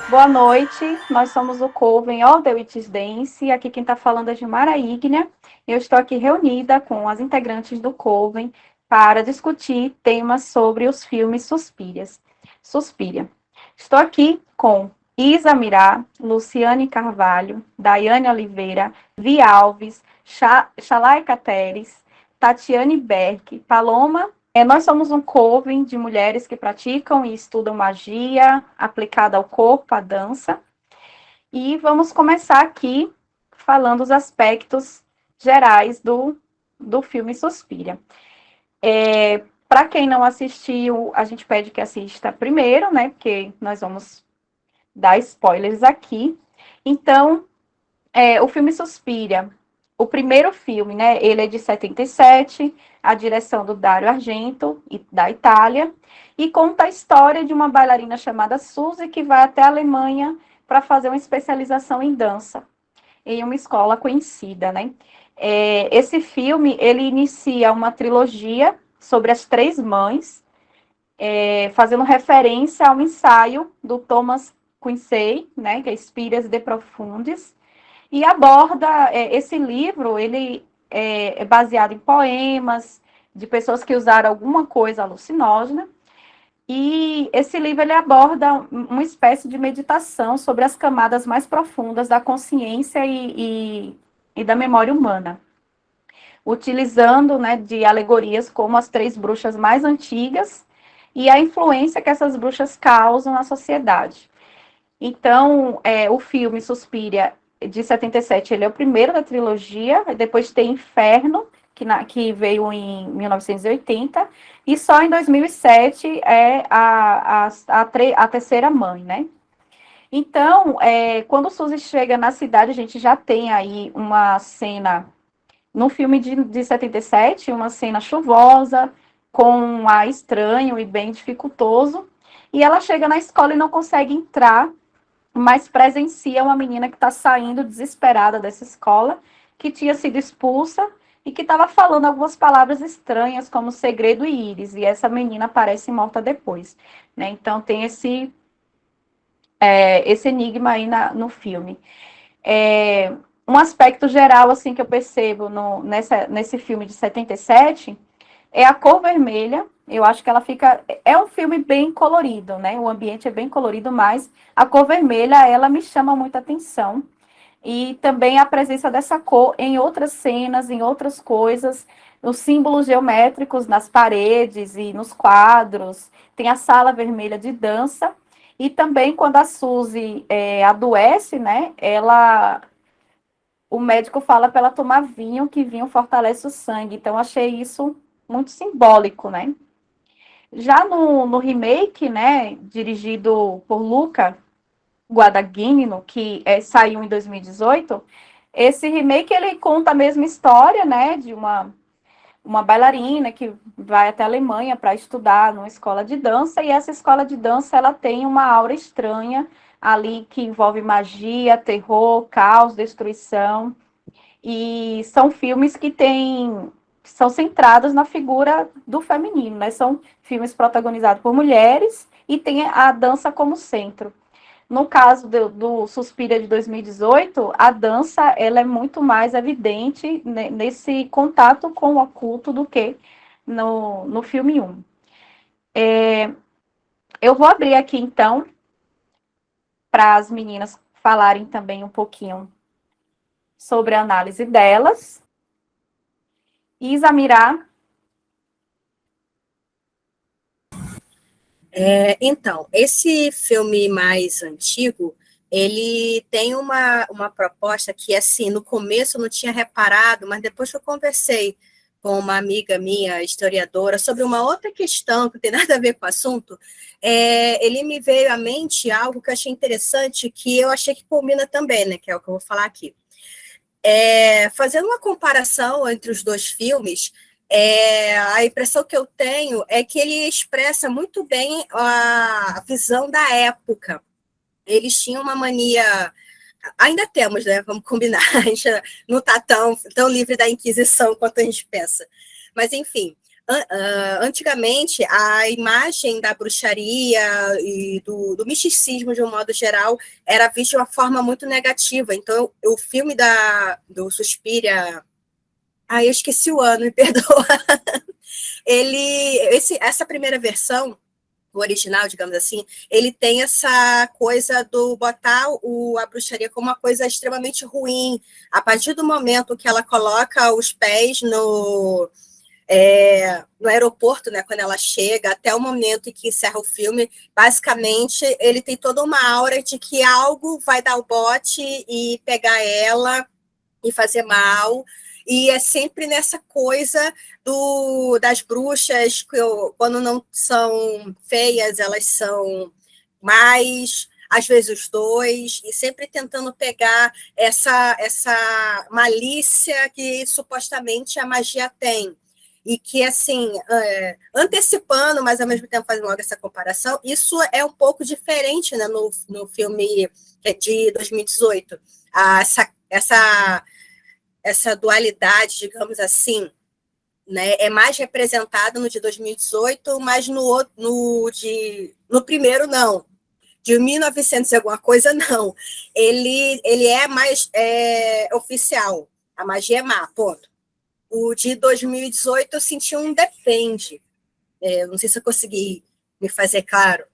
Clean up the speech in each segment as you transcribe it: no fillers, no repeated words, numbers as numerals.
Boa noite, nós somos o Coven All The Witches Dance, aqui quem está falando é Gilmara Ígnea. Eu estou aqui reunida com as integrantes do Coven para discutir temas sobre os filmes Suspiria. Estou aqui com Isa Mirá, Luciane Carvalho, Daiane Oliveira, Vi Alves, Xalaika Teres, Tatiane Berg, Paloma. Nós somos um coven de mulheres que praticam e estudam magia aplicada ao corpo, à dança. E vamos começar aqui falando os aspectos gerais do filme Suspiria. Para quem não assistiu, a gente pede que assista primeiro, né? Porque nós vamos dar spoilers aqui. Então, o filme Suspiria, o primeiro filme, né? Ele é de 77, a direção do Dario Argento, da Itália, e conta a história de uma bailarina chamada Suzy que vai até a Alemanha para fazer uma especialização em dança, em uma escola conhecida, né? Esse filme, ele inicia uma trilogia sobre as três mães, fazendo referência ao ensaio do Thomas Quincy, né? Que é Spirias de Profundis, e aborda esse livro, ele é baseado em poemas de pessoas que usaram alguma coisa alucinógena, e esse livro ele aborda uma espécie de meditação sobre as camadas mais profundas da consciência e da memória humana, utilizando, né, de alegorias como as três bruxas mais antigas e a influência que essas bruxas causam na sociedade. Então, o filme Suspiria, de 77, ele é o primeiro da trilogia, depois tem Inferno, que veio em 1980, e só em 2007 é a terceira mãe, né? Então, quando o Suzy chega na cidade, a gente já tem aí uma cena, no filme de 77, uma cena chuvosa, com um ar estranho e bem dificultoso, e ela chega na escola e não consegue entrar, mas presencia uma menina que está saindo desesperada dessa escola, que tinha sido expulsa e que estava falando algumas palavras estranhas, como segredo e íris, e essa menina aparece morta depois, né? Então tem esse enigma aí no filme. Um aspecto geral, assim, que eu percebo nesse filme de 77 é a cor vermelha. Eu acho que ela fica. É um filme bem colorido, né? O ambiente é bem colorido, mas a cor vermelha, ela me chama muita atenção. E também a presença dessa cor em outras cenas, em outras coisas, os símbolos geométricos nas paredes e nos quadros. Tem a sala vermelha de dança. E também quando a Suzy adoece, né? O médico fala para ela tomar vinho, que vinho fortalece o sangue. Então, achei isso muito simbólico, né? Já no remake, né, dirigido por Luca Guadagnino, que saiu em 2018, esse remake ele conta a mesma história, né, de uma bailarina que vai até a Alemanha para estudar numa escola de dança, e essa escola de dança ela tem uma aura estranha ali que envolve magia, terror, caos, destruição. E são filmes que são centrados na figura do feminino, né? São filmes protagonizados por mulheres e tem a dança como centro. No caso do Suspiria de 2018, a dança ela é muito mais evidente nesse contato com o oculto do que no filme 1. Eu vou abrir aqui, então, para as meninas falarem também um pouquinho sobre a análise delas. Isamirá. Então, esse filme mais antigo, ele tem uma proposta que, assim, no começo eu não tinha reparado, mas depois que eu conversei com uma amiga minha, historiadora, sobre uma outra questão que não tem nada a ver com o assunto, ele me veio à mente algo que eu achei interessante, que eu achei que combina também, né, que é o que eu vou falar aqui. Fazendo uma comparação entre os dois filmes, a impressão que eu tenho é que ele expressa muito bem a visão da época. Eles tinham uma mania, ainda temos, né? Vamos combinar, a gente não está tão livre da Inquisição quanto a gente pensa. Mas, enfim, Antigamente, a imagem da bruxaria e do misticismo, de um modo geral, era vista de uma forma muito negativa. Então, o filme do Suspiria... eu esqueci o ano, me perdoa. Essa primeira versão, o original, digamos assim, ele tem essa coisa do botar a bruxaria como uma coisa extremamente ruim. A partir do momento que ela coloca os pés no aeroporto, né, quando ela chega, até o momento em que encerra o filme, basicamente ele tem toda uma aura de que algo vai dar o bote e pegar ela e fazer mal, e é sempre nessa coisa das bruxas, que quando não são feias, elas são mais, às vezes os dois, e sempre tentando pegar essa malícia que supostamente a magia tem. E que, assim, antecipando, mas ao mesmo tempo fazendo logo essa comparação, isso é um pouco diferente, né, no filme de 2018. Essa dualidade, digamos assim, né, é mais representada no de 2018, mas no primeiro, não. De 1900 e alguma coisa, não. Ele é mais oficial. A magia é má, ponto. O de 2018 eu senti um depende. Não sei se eu consegui me fazer claro,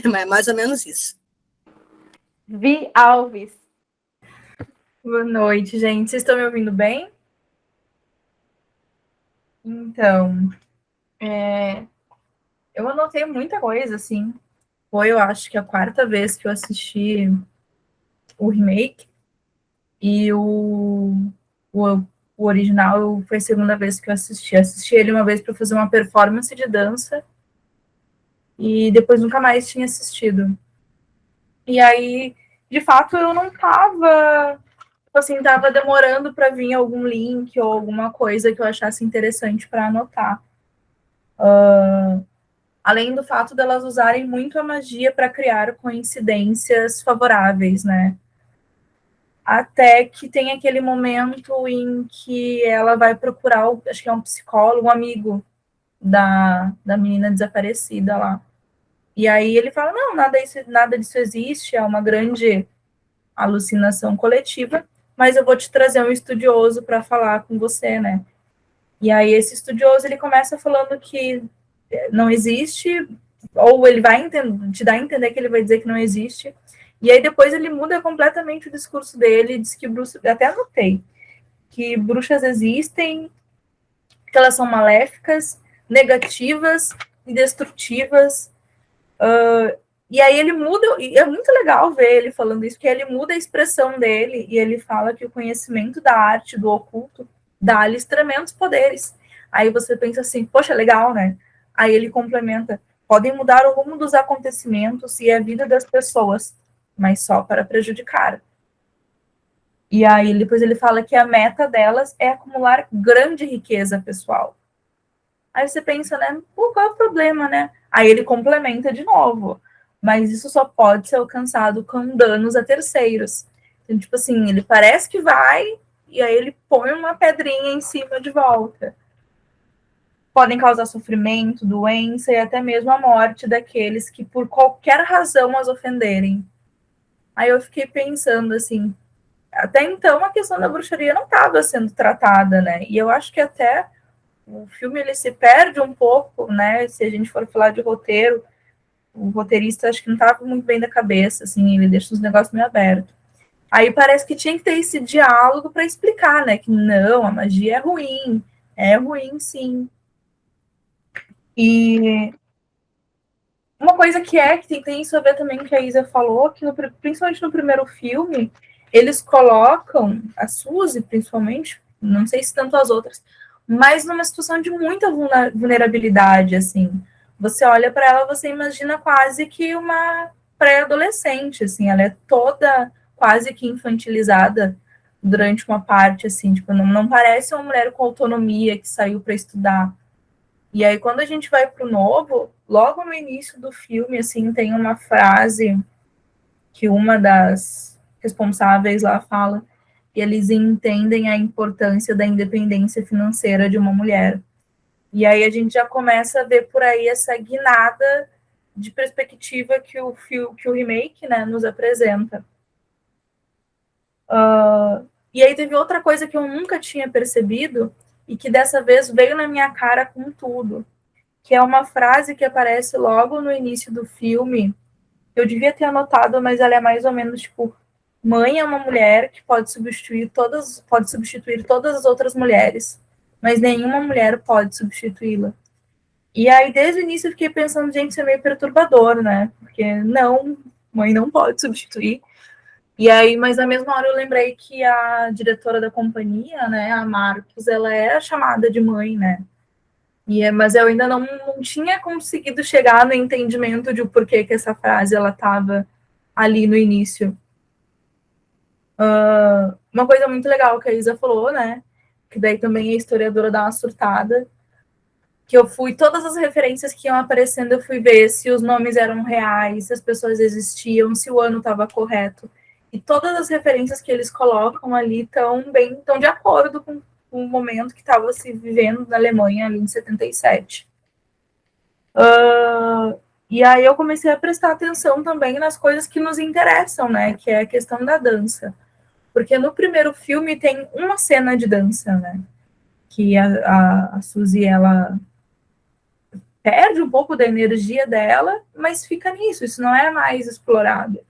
mas é mais ou menos isso. Vi Alves. Boa noite, gente. Vocês estão me ouvindo bem? Então, eu anotei muita coisa, assim. Foi, eu acho que a quarta vez que eu assisti o remake. E o original foi a segunda vez que eu assisti. Assisti ele uma vez para fazer uma performance de dança. E depois nunca mais tinha assistido. E aí, de fato, eu não tava... Assim, tava demorando para vir algum link ou alguma coisa que eu achasse interessante para anotar. Além do fato delas usarem muito a magia para criar coincidências favoráveis, né? Até que tem aquele momento em que ela vai procurar, acho que é um psicólogo, um amigo da menina desaparecida lá. E aí ele fala, não, nada disso existe, é uma grande alucinação coletiva, mas eu vou te trazer um estudioso para falar com você, né? E aí esse estudioso, ele começa falando que não existe, ou ele vai te dar a entender que ele vai dizer que não existe, e aí depois ele muda completamente o discurso dele, diz que bruxas, até anotei, que bruxas existem, que elas são maléficas, negativas e destrutivas, e aí ele muda, e é muito legal ver ele falando isso, porque ele muda a expressão dele, e ele fala que o conhecimento da arte, do oculto, dá-lhes tremendos poderes. Aí você pensa assim, poxa, legal, né? Aí ele complementa, podem mudar o rumo dos acontecimentos e a vida das pessoas, mas só para prejudicar. E aí depois ele fala que a meta delas é acumular grande riqueza pessoal. Aí você pensa, né? Pô, qual é o problema, né? Aí ele complementa de novo. Mas isso só pode ser alcançado com danos a terceiros. Então, tipo assim, ele parece que vai, e aí ele põe uma pedrinha em cima de volta. Podem causar sofrimento, doença e até mesmo a morte daqueles que por qualquer razão as ofenderem. Aí eu fiquei pensando assim, até então a questão da bruxaria não estava sendo tratada, né? E eu acho que até o filme ele se perde um pouco, né? Se a gente for falar de roteiro, o roteirista acho que não estava muito bem da cabeça, assim, ele deixa os negócios meio abertos. Aí parece que tinha que ter esse diálogo para explicar, né? Que não, a magia é ruim sim. E uma coisa que tem isso a ver também que a Isa falou, que principalmente no primeiro filme, eles colocam a Suzy, principalmente, não sei se tanto as outras, mas numa situação de muita vulnerabilidade, assim. Você olha para ela, você imagina quase que uma pré-adolescente, assim, ela é toda quase que infantilizada durante uma parte, assim, tipo, não parece uma mulher com autonomia que saiu para estudar. E aí, quando a gente vai para o novo, logo no início do filme, assim, tem uma frase que uma das responsáveis lá fala, e eles entendem a importância da independência financeira de uma mulher. E aí a gente já começa a ver por aí essa guinada de perspectiva que o remake, né, nos apresenta. E aí teve outra coisa que eu nunca tinha percebido e que dessa vez veio na minha cara com tudo, que é uma frase que aparece logo no início do filme. Eu devia ter anotado, mas ela é mais ou menos tipo: mãe é uma mulher que pode substituir todas as outras mulheres, mas nenhuma mulher pode substituí-la. E aí, desde o início, eu fiquei pensando, gente, isso é meio perturbador, né? Porque não, mãe não pode substituir. E aí, mas na mesma hora eu lembrei que a diretora da companhia, né, a Marcos, ela é chamada de mãe, né? Mas eu ainda não tinha conseguido chegar no entendimento de o porquê que essa frase ela estava ali no início. Uma coisa muito legal que a Isa falou, né? Que daí também a historiadora dá uma surtada, que eu fui, todas as referências que iam aparecendo, eu fui ver se os nomes eram reais, se as pessoas existiam, se o ano estava correto. E todas as referências que eles colocam ali estão de acordo com o momento que estava se vivendo na Alemanha ali em 77. E aí eu comecei a prestar atenção também nas coisas que nos interessam, né? Que é a questão da dança. Porque no primeiro filme tem uma cena de dança, né? Que a Suzy, ela perde um pouco da energia dela, mas fica nisso, isso não é mais explorado.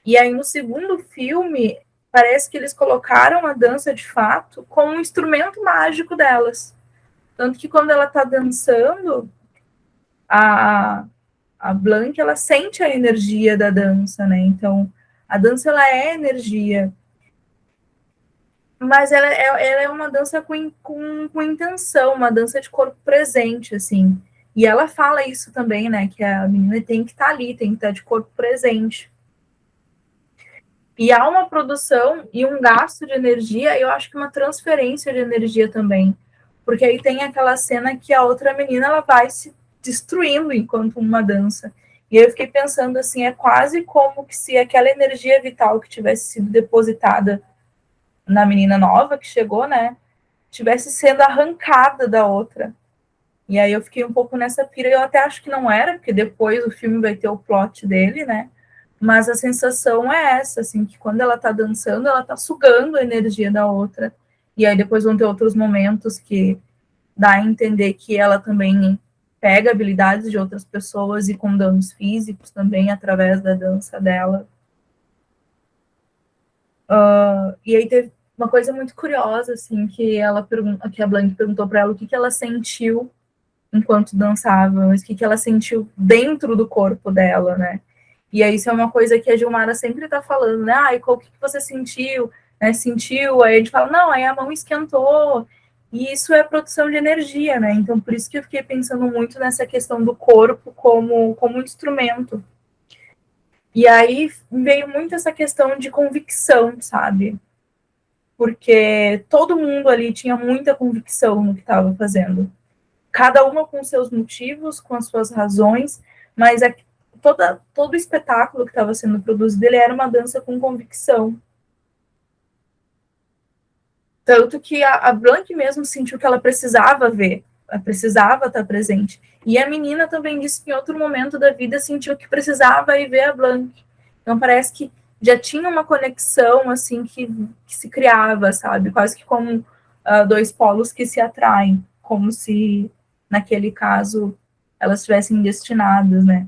E aí no segundo filme, parece que eles colocaram a dança de fato como um instrumento mágico delas. Tanto que quando ela tá dançando, a Blanc, ela sente a energia da dança, né? Então, a dança, ela é energia. Mas ela é uma dança com intenção, uma dança de corpo presente, assim. E ela fala isso também, né? Que a menina tem que estar ali, tem que estar de corpo presente. E há uma produção e um gasto de energia, e eu acho que uma transferência de energia também. Porque aí tem aquela cena que a outra menina ela vai se destruindo enquanto uma dança. E eu fiquei pensando assim, é quase como que se aquela energia vital que tivesse sido depositada na menina nova que chegou, né, tivesse sendo arrancada da outra. E aí eu fiquei um pouco nessa pira, eu até acho que não era, porque depois o filme vai ter o plot dele, né? Mas a sensação é essa, assim, que quando ela tá dançando, ela tá sugando a energia da outra. E aí depois vão ter outros momentos que dá a entender que ela também pega habilidades de outras pessoas e com danos físicos também através da dança dela. E aí teve uma coisa muito curiosa, assim, que a Blanc perguntou para ela o que ela sentiu enquanto dançava, mas o que ela sentiu dentro do corpo dela, né? E aí isso é uma coisa que a Gilmara sempre tá falando, né? Ah, e o que você sentiu? Né? Sentiu? Aí a gente fala, não, aí a mão esquentou. E isso é produção de energia, né? Então, por isso que eu fiquei pensando muito nessa questão do corpo como um instrumento. E aí veio muito essa questão de convicção, sabe? Porque todo mundo ali tinha muita convicção no que estava fazendo. Cada uma com seus motivos, com as suas razões, mas todo o espetáculo que estava sendo produzido, ele era uma dança com convicção. Tanto que a Blanc mesmo sentiu que ela precisava ver, ela precisava estar presente. E a menina também disse que em outro momento da vida sentiu que precisava ir ver a Blanc. Então parece que já tinha uma conexão assim que se criava, sabe? Quase que como dois polos que se atraem, como se naquele caso elas estivessem destinadas, né?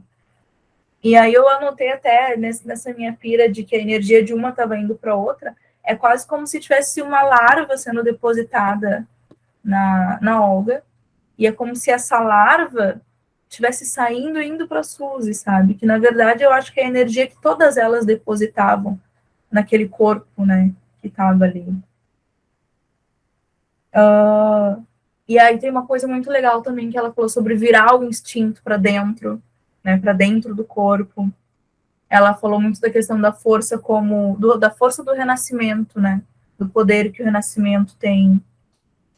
E aí eu anotei até nessa minha pira de que a energia de uma estava indo para outra, é quase como se tivesse uma larva sendo depositada na Olga, e é como se essa larva estivesse saindo e indo para a Suzy, sabe? Que na verdade eu acho que é a energia que todas elas depositavam naquele corpo, né, que estava ali. E aí tem uma coisa muito legal também que ela falou sobre virar o instinto para dentro, né, para dentro do corpo. Ela falou muito da questão da força da força do renascimento, né, do poder que o renascimento tem.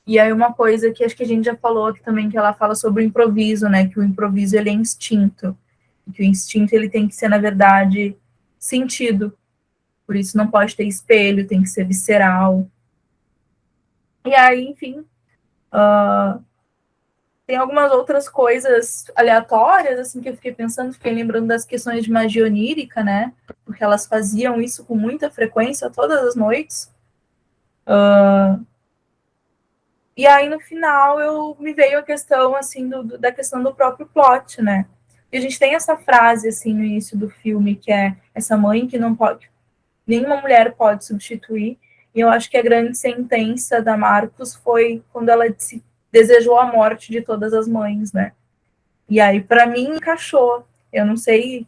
E aí uma coisa que acho que a gente já falou aqui também, que ela fala sobre o improviso, né, que o improviso ele é instinto, que o instinto ele tem que ser, na verdade, sentido. Por isso não pode ter espelho, tem que ser visceral. E aí, enfim, tem algumas outras coisas aleatórias, assim, que eu fiquei pensando, fiquei lembrando das questões de magia onírica, né? Porque elas faziam isso com muita frequência, todas as noites. E aí, no final, me veio a questão, assim, da questão do próprio plot, né? E a gente tem essa frase, assim, no início do filme, que é essa mãe que não pode, nenhuma mulher pode substituir. E eu acho que a grande sentença da Marcos foi quando ela desejou a morte de todas as mães, né? E aí, para mim, encaixou. Eu não sei,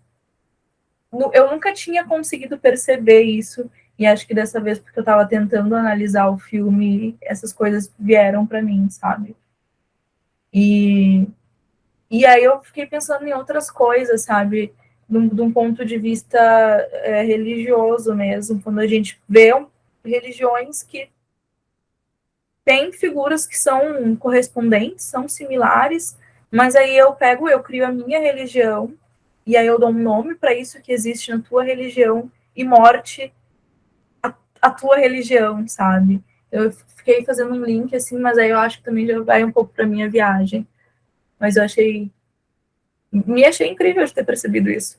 eu nunca tinha conseguido perceber isso, e acho que dessa vez, porque eu estava tentando analisar o filme, essas coisas vieram para mim, sabe? E aí eu fiquei pensando em outras coisas, sabe? De um ponto de vista religioso mesmo, quando a gente vê religiões que têm figuras que são correspondentes, são similares, mas aí eu crio a minha religião, e aí eu dou um nome para isso que existe na tua religião, e morte a tua religião, sabe? Eu fiquei fazendo um link assim, mas aí eu acho que também já vai um pouco para minha viagem. Mas eu me achei incrível de ter percebido isso.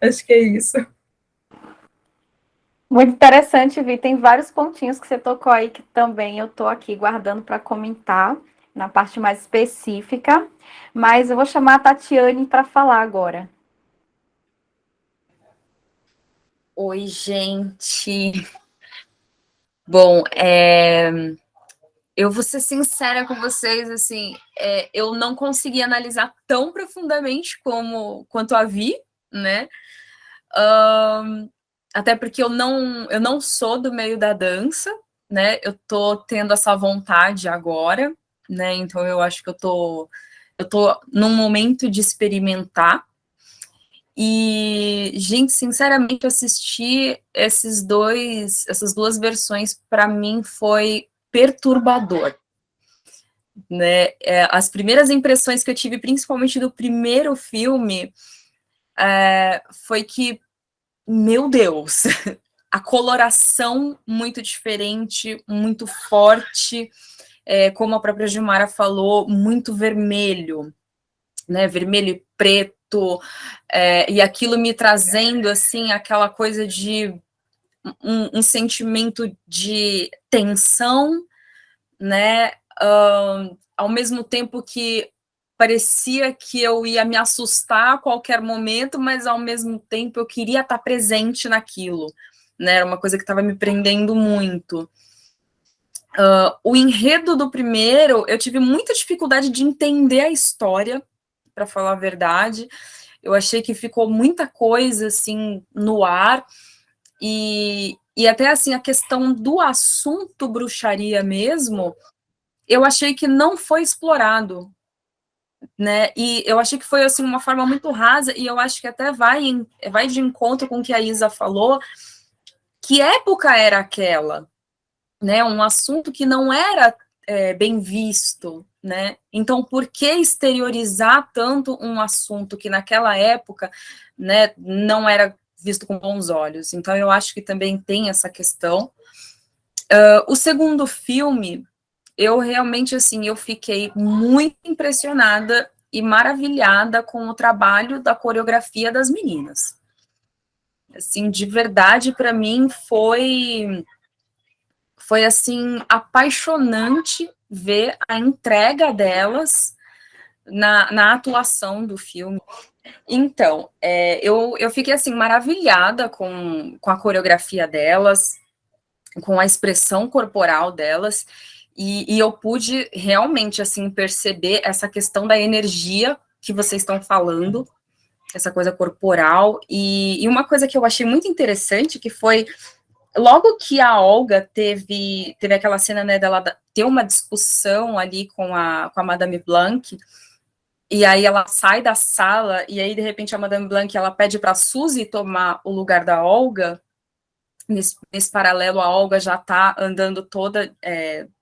Acho que é isso. Muito interessante, Vi. Tem vários pontinhos que você tocou aí que também eu estou aqui guardando para comentar na parte mais específica. Mas eu vou chamar a Tatiane para falar agora. Oi, gente. Bom, eu vou ser sincera com vocês, assim, eu não consegui analisar tão profundamente quanto a Vi, né? Até porque eu não sou do meio da dança, né? Eu tô tendo essa vontade agora, né? Então eu acho que eu tô num momento de experimentar. E, gente, sinceramente, assistir essas duas versões, para mim, foi perturbador. Né? As primeiras impressões que eu tive, principalmente do primeiro filme, foi que, meu Deus, a coloração muito diferente, muito forte, como a própria Gilmara falou, muito vermelho, né? Vermelho e preto. E aquilo me trazendo assim aquela coisa de um sentimento de tensão, né? Ao mesmo tempo que parecia que eu ia me assustar a qualquer momento, mas ao mesmo tempo eu queria estar presente naquilo, né? Era uma coisa que estava me prendendo muito. O enredo do primeiro, eu tive muita dificuldade de entender a história, para falar a verdade. Eu achei que ficou muita coisa assim no ar, e até assim a questão do assunto bruxaria mesmo, eu achei que não foi explorado, né? E eu achei que foi assim uma forma muito rasa, e eu acho que até vai de encontro com o que a Isa falou, que época era aquela, né? Um assunto que não era bem visto, né? Então, por que exteriorizar tanto um assunto que naquela época, né, não era visto com bons olhos? Então, eu acho que também tem essa questão. O segundo filme, eu realmente, assim, eu fiquei muito impressionada e maravilhada com o trabalho da coreografia das meninas. Assim, de verdade, para mim, foi assim, apaixonante ver a entrega delas na atuação do filme. Então, eu fiquei, assim, maravilhada com a coreografia delas, com a expressão corporal delas, e eu pude realmente, assim, perceber essa questão da energia que vocês estão falando, essa coisa corporal, e uma coisa que eu achei muito interessante, que foi logo que a Olga teve aquela cena, né, dela ter uma discussão ali com a Madame Blanc, e aí ela sai da sala, e aí, de repente, a Madame Blanc, ela pede para a Suzy tomar o lugar da Olga. Nesse paralelo, a Olga já tá andando toda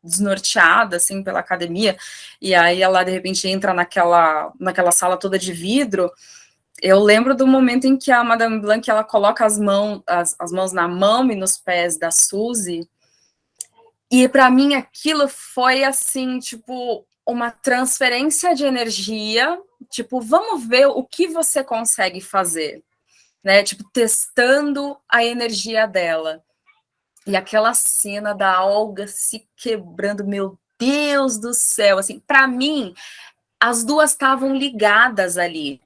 desnorteada, assim, pela academia, e aí ela, de repente, entra naquela sala toda de vidro. Eu lembro do momento em que a Madame Blanc, ela coloca as mãos na mão e nos pés da Suzy, e para mim aquilo foi assim, tipo, uma transferência de energia, tipo, vamos ver o que você consegue fazer, né? Tipo, testando a energia dela. E aquela cena da Olga se quebrando, meu Deus do céu, assim, para mim, as duas estavam ligadas ali.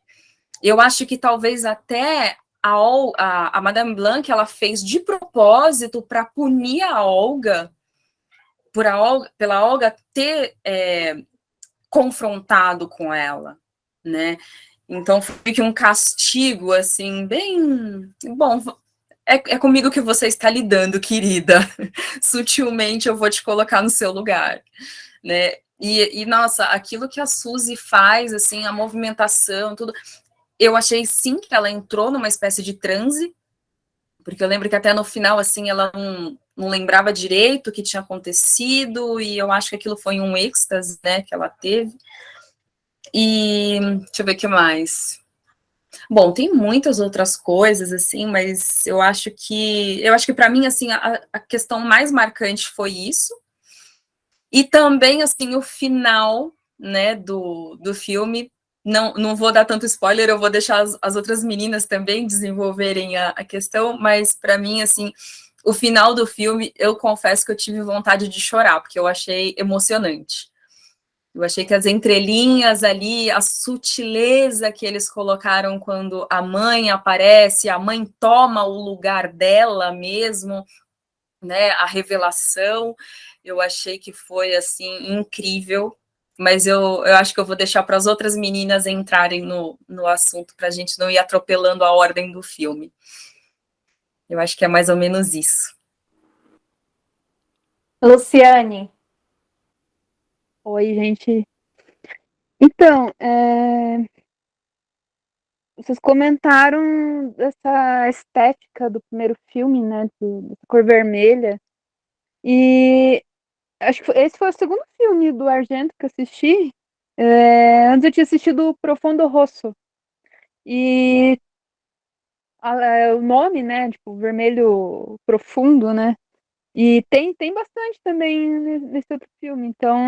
Eu acho que talvez até a Madame Blanc, ela fez de propósito para punir a Olga, pela Olga ter confrontado com ela, né? Então foi que um castigo, assim, bem... Bom, é comigo que você está lidando, querida. Sutilmente eu vou te colocar no seu lugar, né? E nossa, aquilo que a Suzy faz, assim, a movimentação, tudo... Eu achei, sim, que ela entrou numa espécie de transe, porque eu lembro que até no final, assim, ela não lembrava direito o que tinha acontecido, e eu acho que aquilo foi um êxtase, né, que ela teve. E deixa eu ver o que mais. Bom, tem muitas outras coisas, assim, mas eu acho que para mim, assim, a questão mais marcante foi isso. E também, assim, o final, né, do filme. Não vou dar tanto spoiler, eu vou deixar as outras meninas também desenvolverem a questão, mas para mim, assim, o final do filme, eu confesso que eu tive vontade de chorar, porque eu achei emocionante. Eu achei que as entrelinhas ali, a sutileza que eles colocaram quando a mãe aparece, a mãe toma o lugar dela mesmo, né, a revelação, eu achei que foi, assim, incrível, mas eu acho que eu vou deixar para as outras meninas entrarem no assunto, para a gente não ir atropelando a ordem do filme. Eu acho que é mais ou menos isso. Luciane. Oi, gente. Então, vocês comentaram dessa estética do primeiro filme, né, dessa cor vermelha, e acho que esse foi o segundo filme do Argento que eu assisti. Antes eu tinha assistido o Profundo Rosso, e o nome, né, tipo, vermelho profundo, né, e tem bastante também nesse outro filme, então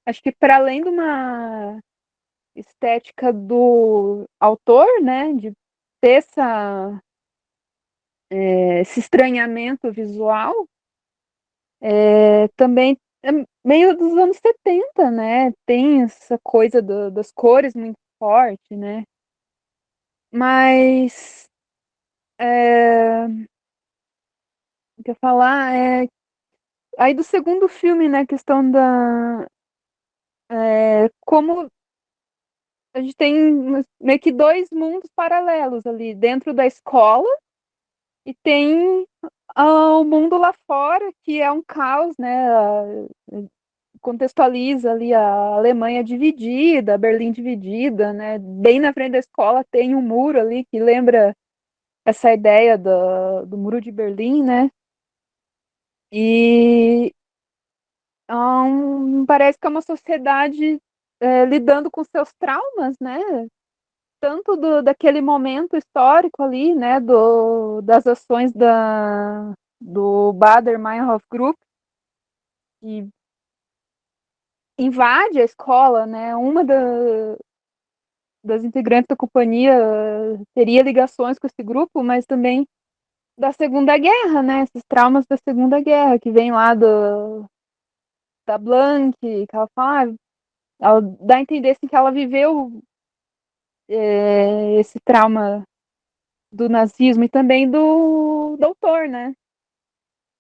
acho que para além de uma estética do autor, né, de ter esse estranhamento visual, também é meio dos anos 70, né, tem essa coisa das cores muito forte, né, mas o que eu ia falar aí do segundo filme, né, a questão da como a gente tem meio que dois mundos paralelos ali dentro da escola e tem o mundo lá fora, que é um caos, né? Contextualiza ali a Alemanha dividida, a Berlim dividida, né? Bem na frente da escola tem um muro ali que lembra essa ideia do Muro de Berlim, né? E parece que é uma sociedade lidando com seus traumas, né? Tanto daquele momento histórico ali, né, das ações do Baader-Meinhof Group, que invade a escola, né, das integrantes da companhia teria ligações com esse grupo, mas também da Segunda Guerra, né, esses traumas da Segunda Guerra, que vem lá da Blanc, que ela fala, ela dá a entender assim, que ela viveu esse trauma do nazismo e também do doutor, né?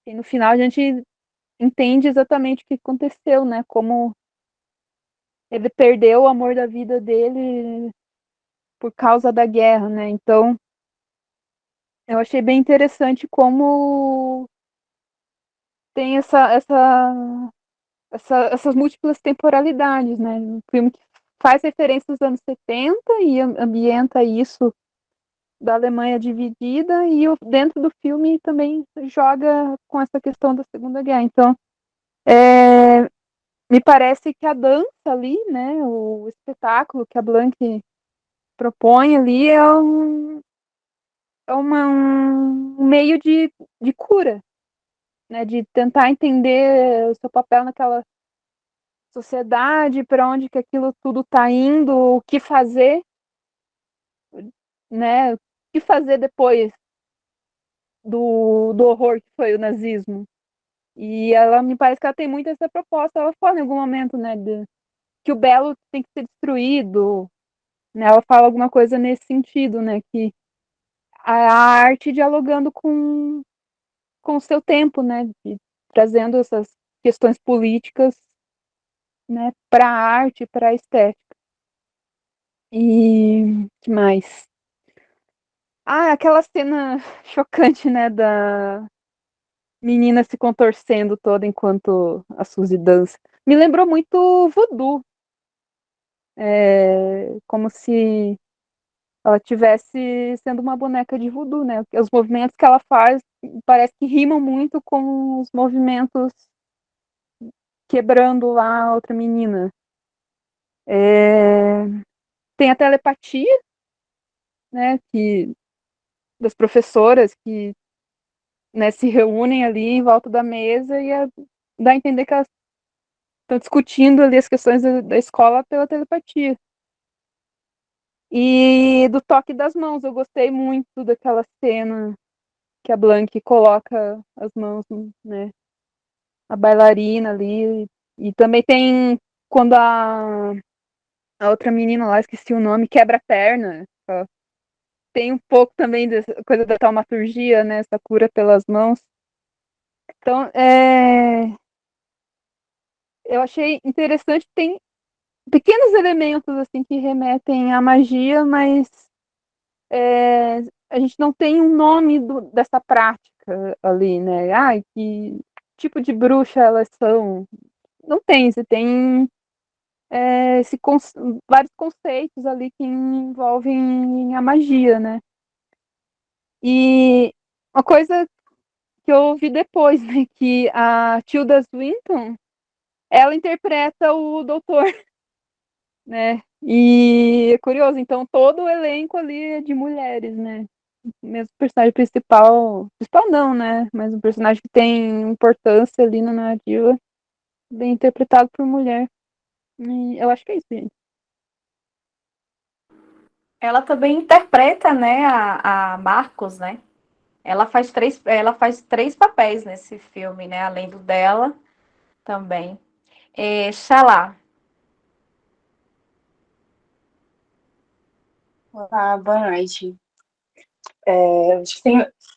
E no final a gente entende exatamente o que aconteceu, né? Como ele perdeu o amor da vida dele por causa da guerra, né? Então, eu achei bem interessante como tem essas múltiplas temporalidades, né? Um filme que faz referência aos anos 70 e ambienta isso da Alemanha dividida e dentro do filme também joga com essa questão da Segunda Guerra. Então, me parece que a dança ali, né, o espetáculo que a Blanc propõe ali um meio de cura, né, de tentar entender o seu papel naquela sociedade, para onde que aquilo tudo está indo, o que fazer, né? O que fazer depois do horror que foi o nazismo. E ela me parece que ela tem muito essa proposta. Ela fala em algum momento, né, que o belo tem que ser destruído, né? Ela fala alguma coisa nesse sentido, né, que a arte dialogando com o seu tempo, né, trazendo essas questões políticas, né, para a arte, para a estética. E que mais? Aquela cena chocante, né, da menina se contorcendo toda enquanto a Suzy dança. Me lembrou muito Voodoo. Como se ela tivesse sendo uma boneca de voodoo, né? Os movimentos que ela faz parece que rimam muito com os movimentos quebrando lá a outra menina. Tem a telepatia, né? Das professoras que, né, se reúnem ali em volta da mesa e dá a entender que elas estão discutindo ali as questões da escola pela telepatia. E do toque das mãos, eu gostei muito daquela cena que a Blank coloca as mãos, né, a bailarina ali. E também tem quando a outra menina lá, esqueci o nome, quebra a perna. Ó. Tem um pouco também dessa coisa da taumaturgia, né, essa cura pelas mãos. Então, eu achei interessante, tem pequenos elementos assim que remetem à magia, mas a gente não tem um nome dessa prática ali, né? Que tipo de bruxa elas são? Não tem, você tem vários conceitos ali que envolvem a magia, né? E uma coisa que eu ouvi depois, né, que a Tilda Swinton, ela interpreta o doutor, né? E é curioso, então todo o elenco ali é de mulheres, né? Mesmo o personagem principal não, né? Mas um personagem que tem importância ali na narrativa, bem interpretado por mulher. E eu acho que é isso, gente. Ela também interpreta, né, a Marcos, né? Ela faz três papéis nesse filme, né? Além do dela também. Xalá. Olá, boa noite. Acho que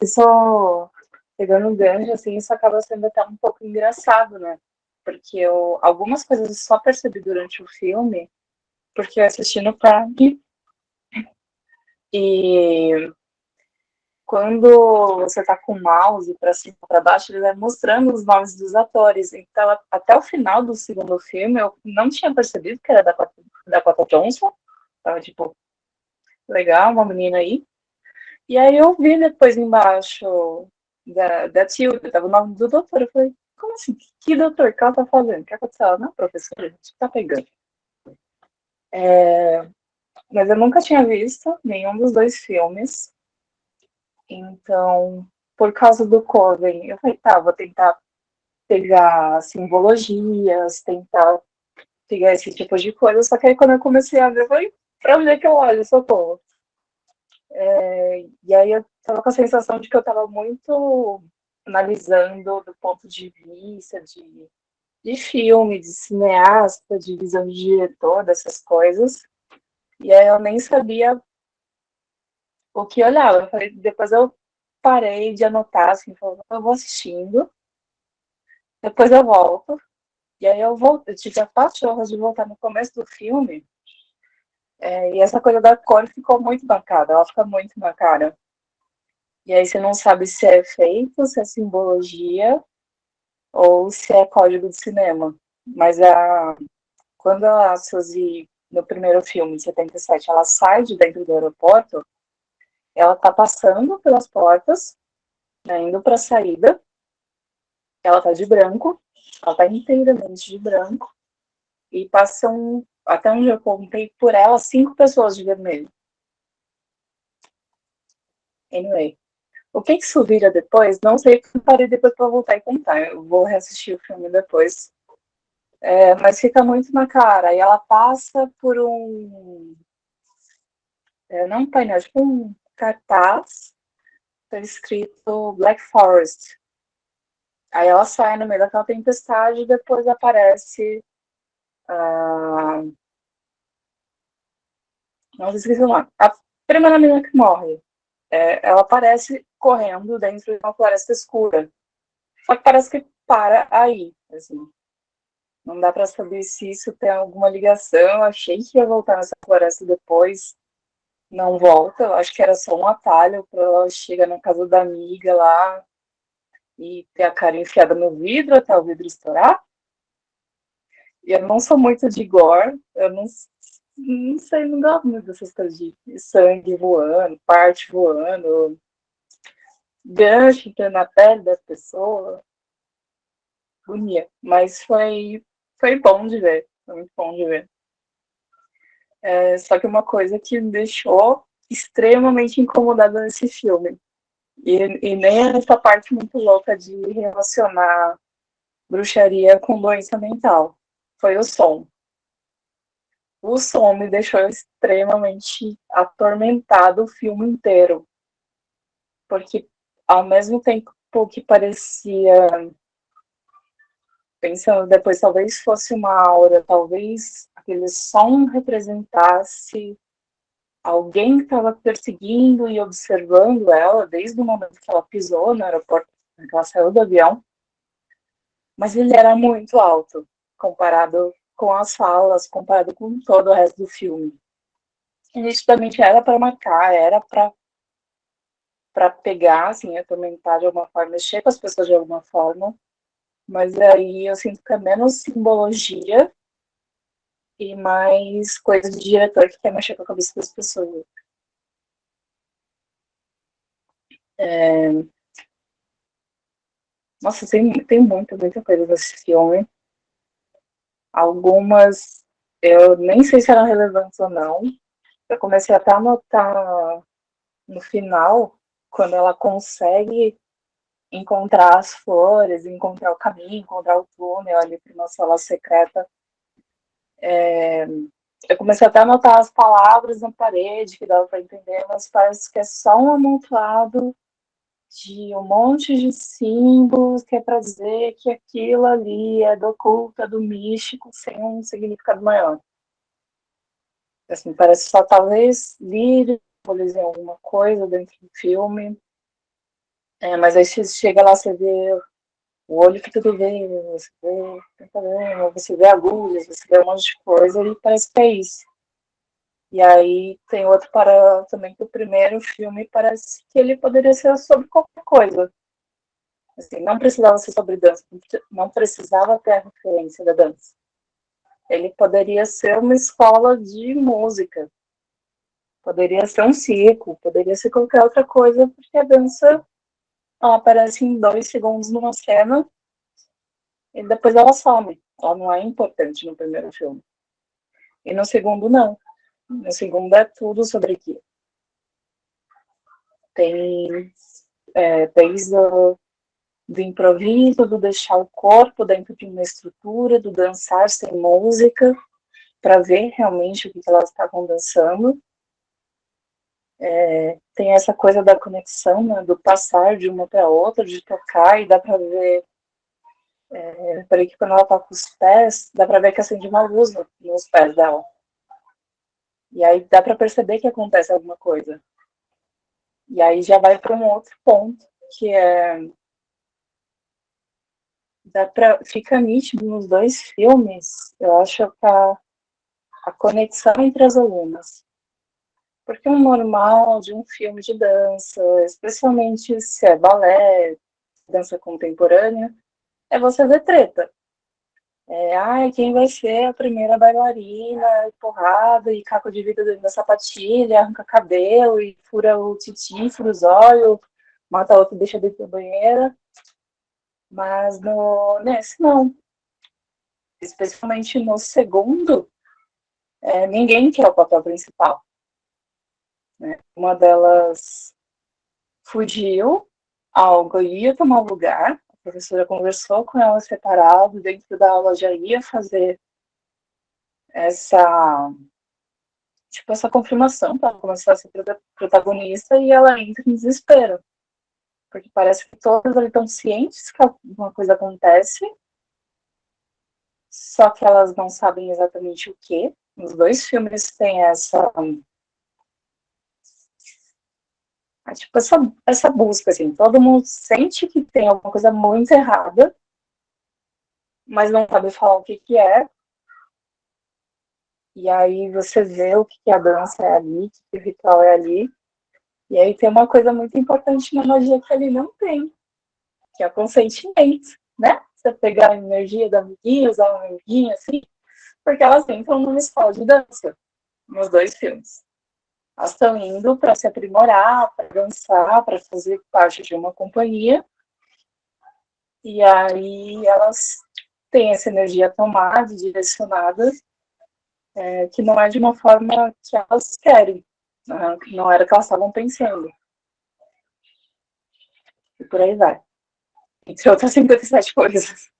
isso, pegando o gancho, assim, isso acaba sendo até um pouco engraçado, né? Porque algumas coisas eu só percebi durante o filme, porque eu assisti no Prime, e quando você tá com o mouse para cima e para baixo, ele vai mostrando os nomes dos atores. Então, até o final do segundo filme, eu não tinha percebido que era da Dakota Johnson. Tava tipo, legal, uma menina aí. E aí eu vi depois embaixo da Tilda, tava o nome do doutor. Eu falei, como assim? Que doutor que ela tá fazendo? O que aconteceu? Ela, não, professora, a gente tá pegando. Mas eu nunca tinha visto nenhum dos dois filmes. Então, por causa do Coven, eu falei, tá, vou tentar pegar simbologias, tentar pegar esse tipo de coisa. Só que aí quando eu comecei a ver, eu falei, pra onde é que eu olho, socorro? E aí eu tava com a sensação de que eu tava muito analisando do ponto de vista de filme, de cineasta, de visão de diretor, dessas coisas. E aí eu nem sabia o que olhava. Eu falei, depois eu parei de anotar, assim, falei, eu vou assistindo, depois eu volto. E aí eu tive a pachorra de voltar no começo do filme, e essa coisa da cor ficou muito marcada, ela fica muito na cara. E aí você não sabe se é efeito, se é simbologia, ou se é código de cinema. Mas quando a Suzy, no primeiro filme, em 77, ela sai de dentro do aeroporto, ela tá passando pelas portas, né, indo para a saída, ela tá de branco, ela tá inteiramente de branco, e passam, até onde eu contei por ela, 5 pessoas de vermelho. Anyway. O que isso vira depois, não sei, porque eu parei depois para voltar e contar. Eu vou reassistir o filme depois. mas fica muito na cara. E ela passa por não um painel, tipo um cartaz, tá escrito Black Forest. Aí ela sai no meio daquela tempestade e depois aparece. Não esqueci o nome. A primeira menina que morre. Ela aparece correndo dentro de uma floresta escura. Só que parece que para aí. Assim. Não dá para saber se isso tem alguma ligação. Eu achei que ia voltar nessa floresta depois. Não volta. Eu acho que era só um atalho para ela chegar na casa da amiga lá e ter a cara enfiada no vidro até o vidro estourar. E eu não sou muito de gore. Eu não sei, não gosto muito dessas coisas de sangue voando, parte voando, gancho entrando na pele das pessoas. Agonia. Mas foi bom de ver. Foi muito bom de ver. Só que uma coisa que me deixou extremamente incomodada nesse filme. E nem é essa parte muito louca de relacionar bruxaria com doença mental. Foi o som. O som me deixou extremamente atormentado o filme inteiro. Porque ao mesmo tempo que parecia, pensando depois, talvez fosse uma aura, talvez aquele som representasse alguém que estava perseguindo e observando ela desde o momento que ela pisou no aeroporto, que ela saiu do avião. Mas ele era muito alto, comparado com as falas, comparado com todo o resto do filme. E nitidamente era para marcar, era para pegar, assim, atormentar de alguma forma, mexer com as pessoas de alguma forma. Mas aí eu sinto que é menos simbologia e mais coisa de diretor que quer mexer com a cabeça das pessoas. Nossa, tem muita coisa nesse filme. Algumas eu nem sei se eram relevantes ou não. Eu comecei até a notar no final, quando ela consegue encontrar as flores, encontrar o caminho, encontrar o túnel ali para uma sala secreta. Eu comecei até a anotar as palavras na parede, que dava para entender, mas parece que é só um amontoado de um monte de símbolos que é para dizer que aquilo ali é do oculto, é do místico, sem um significado maior. Assim, parece só talvez lírico, simbolizem alguma coisa dentro do filme, mas aí chega lá, você vê o olho fica doendo, você vê pentagrama, você vê agulhas, você vê um monte de coisa e parece que é isso. E aí tem outro para também que o primeiro filme parece que ele poderia ser sobre qualquer coisa. Assim, não precisava ser sobre dança, não precisava ter a referência da dança. Ele poderia ser uma escola de música, poderia ser um circo, poderia ser qualquer outra coisa, porque a dança ela aparece em 2 segundos numa cena e depois ela some. Ela não é importante no primeiro filme. E no segundo, não. No segundo é tudo sobre aquilo. Tem desde do improviso, do deixar o corpo dentro de uma estrutura, do dançar sem música, para ver realmente o que elas estavam dançando. Tem essa coisa da conexão, né, do passar de uma para outra, de tocar, e dá para ver, peraí, que quando ela toca os pés, dá para ver que acende uma luz nos pés dela. E aí dá para perceber que acontece alguma coisa. E aí já vai para um outro ponto, que fica nítido nos 2 filmes, eu acho que a conexão entre as alunas. Porque o normal de um filme de dança, especialmente se é balé, dança contemporânea, é você ver treta. Quem vai ser a primeira bailarina, e porrada, e caco de vidro dentro da sapatilha, arranca cabelo, e fura o titi, fura os olhos, mata outro e deixa dentro da banheira. Mas nesse não. Especialmente no segundo, ninguém quer o papel principal. Né? Uma delas fugiu, algo ia tomar lugar, professora conversou com ela separado, dentro da aula já ia fazer essa, tipo, essa confirmação para ela começar a ser protagonista, e ela entra em desespero. Porque parece que todas ali estão cientes que alguma coisa acontece, só que elas não sabem exatamente o que. Os dois filmes têm tipo, essa busca, assim, todo mundo sente que tem alguma coisa muito errada, mas não sabe falar o que que é. E aí você vê o que que a dança é ali, o que o ritual é ali. E aí tem uma coisa muito importante na magia que ali não tem, que é o consentimento, né? Você pegar a energia da amiguinha, usar uma amiguinha, assim, porque elas entram numa escola de dança, nos dois filmes. Elas estão indo para se aprimorar, para dançar, para fazer parte de uma companhia. E aí elas têm essa energia tomada, direcionada, que não é de uma forma que elas querem, né? Não era o que elas estavam pensando. E por aí vai. Entre outras 57 coisas.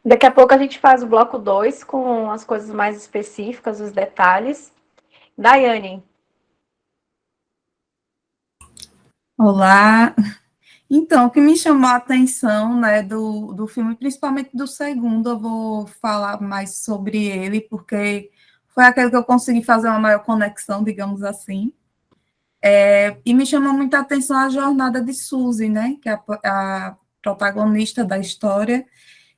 Daqui a pouco a gente faz o bloco 2 com as coisas mais específicas, os detalhes. Daiane. Olá. Então, o que me chamou a atenção, né, do filme, principalmente do segundo, eu vou falar mais sobre ele, porque foi aquele que eu consegui fazer uma maior conexão, digamos assim. E me chamou muita atenção a jornada de Suzy, né, que é a protagonista da história,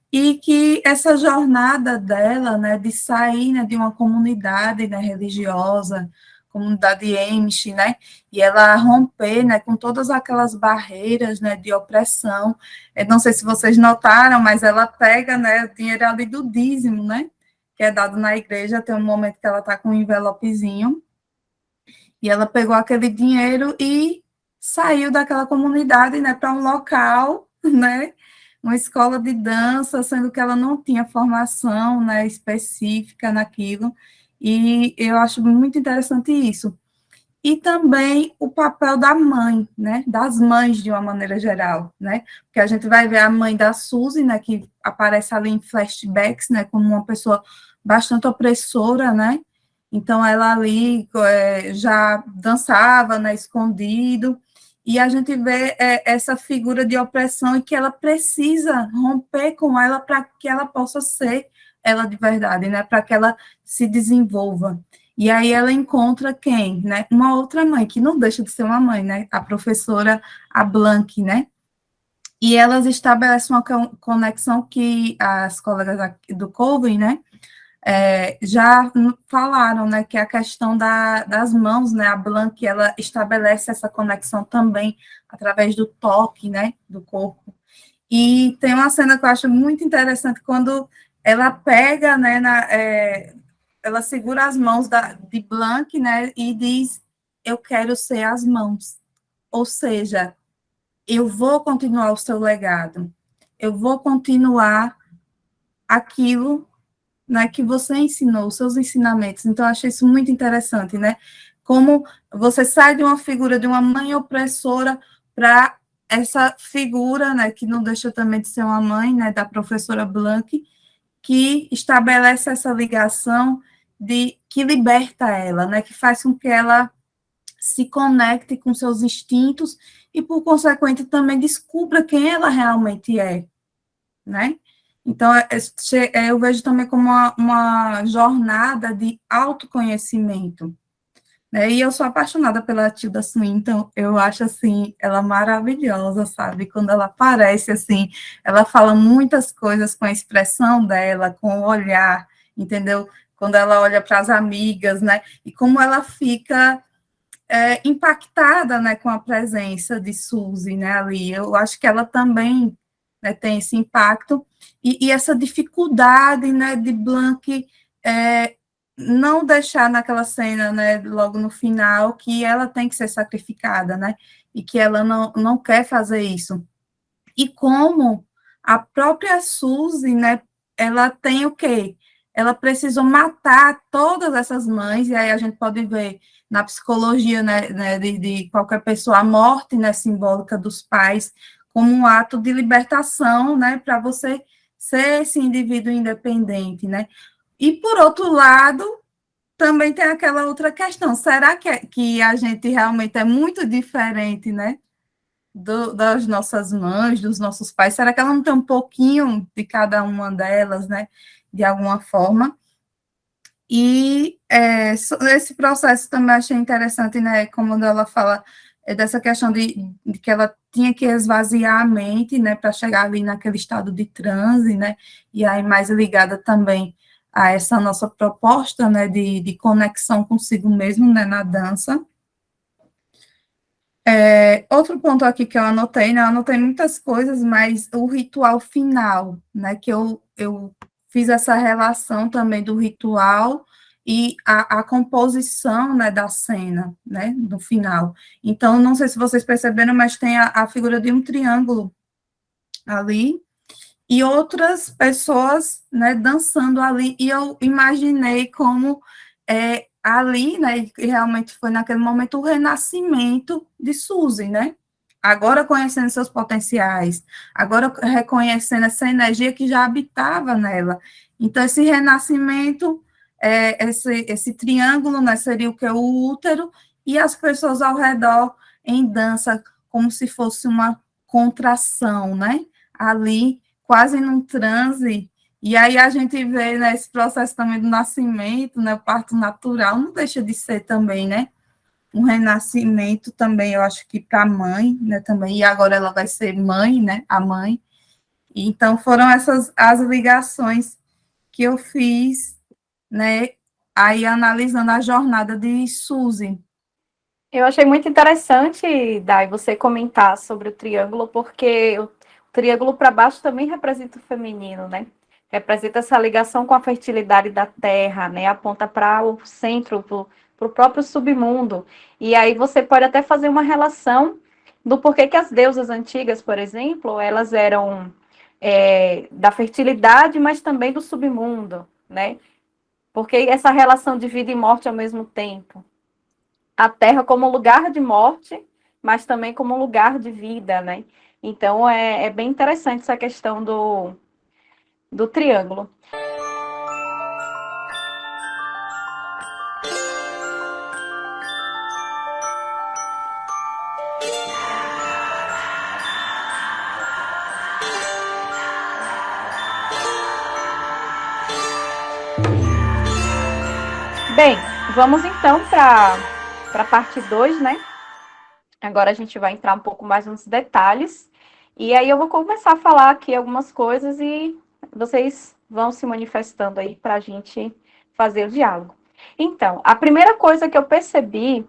e que essa jornada dela, né, de sair, né, de uma comunidade, né, religiosa, comunidade Amish, né, e ela romper, né, com todas aquelas barreiras, né, de opressão. Eu não sei se vocês notaram, mas ela pega, né, o dinheiro ali do dízimo, né, que é dado na igreja. Tem um momento que ela está com um envelopezinho, e ela pegou aquele dinheiro e saiu daquela comunidade, né, para um local, né, uma escola de dança, sendo que ela não tinha formação, né, específica naquilo. E eu acho muito interessante isso. E também o papel da mãe, né, das mães de uma maneira geral, né, porque a gente vai ver a mãe da Suzy, né, que aparece ali em flashbacks, né, como uma pessoa bastante opressora, né, então ela ali já dançava, né, escondido, e a gente vê essa figura de opressão e que ela precisa romper com ela para que ela possa ser ela de verdade, né, para que ela se desenvolva. E aí ela encontra quem, né? Uma outra mãe, que não deixa de ser uma mãe, né? A professora, a Blanque, né? E elas estabelecem uma conexão que as colegas do Colvin, né? Já falaram, né? Que é a questão das mãos, né? A Blanque, ela estabelece essa conexão também através do toque, né? Do corpo. E tem uma cena que eu acho muito interessante, quando ela pega, né? Ela segura as mãos de Blanc, né, e diz: eu quero ser as mãos. Ou seja, eu vou continuar o seu legado, eu vou continuar aquilo, né, que você ensinou, os seus ensinamentos. Então, eu achei isso muito interessante, né? Como você sai de uma figura de uma mãe opressora para essa figura, né, que não deixa também de ser uma mãe, né, da professora Blanc, que estabelece essa ligação que liberta ela, né, que faz com que ela se conecte com seus instintos e, por consequente, também descubra quem ela realmente é, né? Então, eu vejo também como uma jornada de autoconhecimento, né? E eu sou apaixonada pela Tilda Swinton, eu acho, assim, ela maravilhosa, sabe? Quando ela aparece, assim, ela fala muitas coisas com a expressão dela, com o olhar, entendeu? Quando ela olha para as amigas, né? E como ela fica impactada, né, com a presença de Suzy, né, ali. Eu acho que ela também, né, tem esse impacto, e essa dificuldade, né, de Blanc não deixar naquela cena, né, logo no final, que ela tem que ser sacrificada, né, e que ela não quer fazer isso. E como a própria Suzy, né, ela tem o quê? ela precisou matar todas essas mães, e aí a gente pode ver na psicologia, né, de qualquer pessoa, a morte, né, simbólica dos pais, como um ato de libertação, né, para você ser esse indivíduo independente, né. E, por outro lado, também tem aquela outra questão, será que a gente realmente é muito diferente, né, das nossas mães, dos nossos pais? Será que ela não tem um pouquinho de cada uma delas, né, de alguma forma? E esse processo também achei interessante, né, como ela fala dessa questão de que ela tinha que esvaziar a mente, né, para chegar ali naquele estado de transe, né, e aí mais ligada também a essa nossa proposta, né, de conexão consigo mesmo, né, na dança. Outro ponto aqui que eu anotei, né, eu anotei muitas coisas, mas o ritual final, né, que eu fiz essa relação também do ritual e a composição, né, da cena, né, no final. Então, não sei se vocês perceberam, mas tem a figura de um triângulo ali, e outras pessoas, né, dançando ali, e eu imaginei como ali, né, e realmente foi naquele momento o renascimento de Suzy, né, agora conhecendo seus potenciais, agora reconhecendo essa energia que já habitava nela. Então, esse renascimento, esse triângulo, né, seria o que? O útero, e as pessoas ao redor em dança, como se fosse uma contração, né, ali, quase num transe. E aí a gente vê, né, esse processo também do nascimento, né, o parto natural, não deixa de ser também, né, um renascimento também, eu acho que para a mãe, né, também, e agora ela vai ser mãe, né, a mãe. E então foram essas as ligações que eu fiz, né, aí analisando a jornada de Suzy. Eu achei muito interessante, Dai, você comentar sobre o triângulo, porque o triângulo para baixo também representa o feminino, né? Representa essa ligação com a fertilidade da terra, né? Aponta para o centro, para o próprio submundo. E aí você pode até fazer uma relação do porquê que as deusas antigas, por exemplo, elas eram da fertilidade, mas também do submundo, né? Porque essa relação de vida e morte ao mesmo tempo. A Terra como lugar de morte, mas também como lugar de vida, né? Então é bem interessante essa questão do triângulo. Bem, vamos então para a parte 2, né? Agora a gente vai entrar um pouco mais nos detalhes. E aí eu vou começar a falar aqui algumas coisas e vocês vão se manifestando aí para a gente fazer o diálogo. Então, a primeira coisa que eu percebi,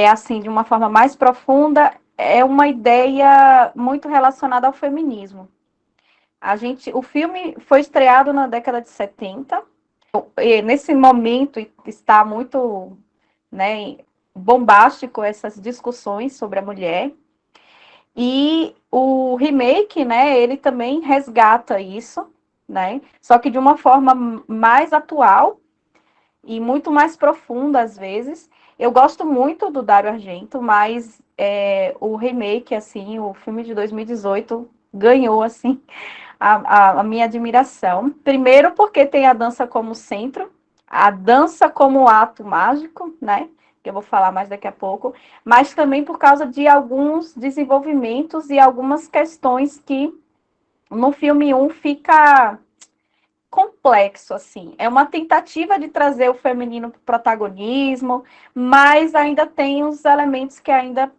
assim, de uma forma mais profunda, é uma ideia muito relacionada ao feminismo. O filme foi estreado na década de 70. E nesse momento está muito, né, bombástico essas discussões sobre a mulher. E o remake, né, ele também resgata isso, né? Só que de uma forma mais atual e muito mais profunda às vezes. Eu gosto muito do Dario Argento, mas o remake, assim, o filme de 2018 ganhou, assim, a minha admiração. Primeiro porque tem a dança como centro, a dança como ato mágico, né? Que eu vou falar mais daqui a pouco, mas também por causa de alguns desenvolvimentos e algumas questões que no filme 1 fica complexo, assim. É uma tentativa de trazer o feminino para o protagonismo, mas ainda tem os elementos que ainda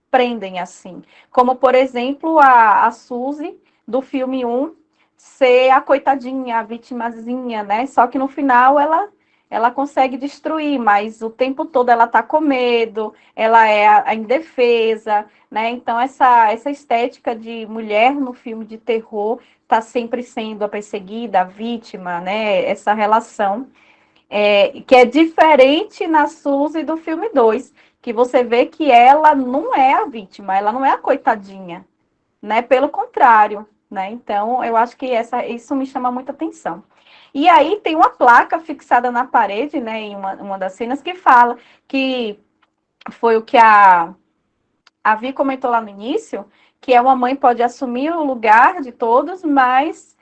prendem, assim. Como, por exemplo, a Suzy, do filme 1, ser a coitadinha, a vitimazinha, né? Só que no final ela consegue destruir, mas o tempo todo ela tá com medo, ela é a indefesa, né? Então, essa estética de mulher no filme de terror tá sempre sendo a perseguida, a vítima, né? Essa relação que é diferente na Suzy do filme 2, que você vê que ela não é a vítima, ela não é a coitadinha, né? Pelo contrário, né? Então, eu acho que isso me chama muita atenção. E aí tem uma placa fixada na parede, né, em uma das cenas, que fala que foi o que a Vi comentou lá no início, que uma mãe pode assumir o lugar de todos, mas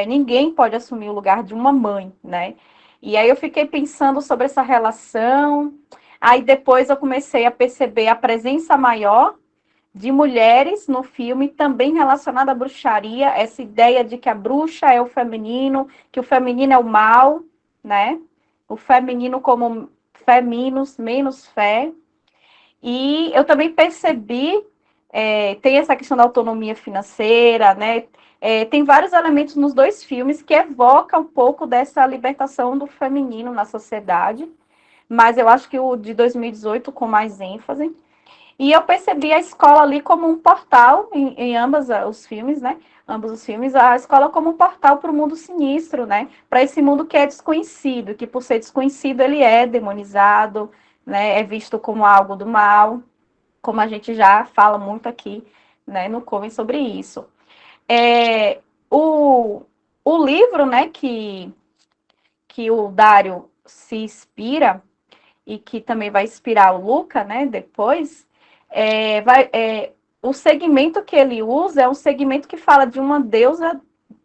ninguém pode assumir o lugar de uma mãe, né? E aí eu fiquei pensando sobre essa relação, aí depois eu comecei a perceber a presença maior de mulheres no filme, também relacionada à bruxaria, essa ideia de que a bruxa é o feminino, que o feminino é o mal, né? O feminino como fé menos fé. E eu também percebi, tem essa questão da autonomia financeira, né? Tem vários elementos nos dois filmes que evocam um pouco dessa libertação do feminino na sociedade, mas eu acho que o de 2018 com mais ênfase. E eu percebi a escola ali como um portal, em ambos os filmes, né? Ambos os filmes, a escola como um portal para o mundo sinistro, né? Para esse mundo que é desconhecido, que por ser desconhecido ele é demonizado, né? É visto como algo do mal, como a gente já fala muito aqui, né? No Coven sobre isso. O, o livro, né? Que o Dário se inspira e que também vai inspirar o Luca, né? Depois o segmento que ele usa é um segmento que fala de uma deusa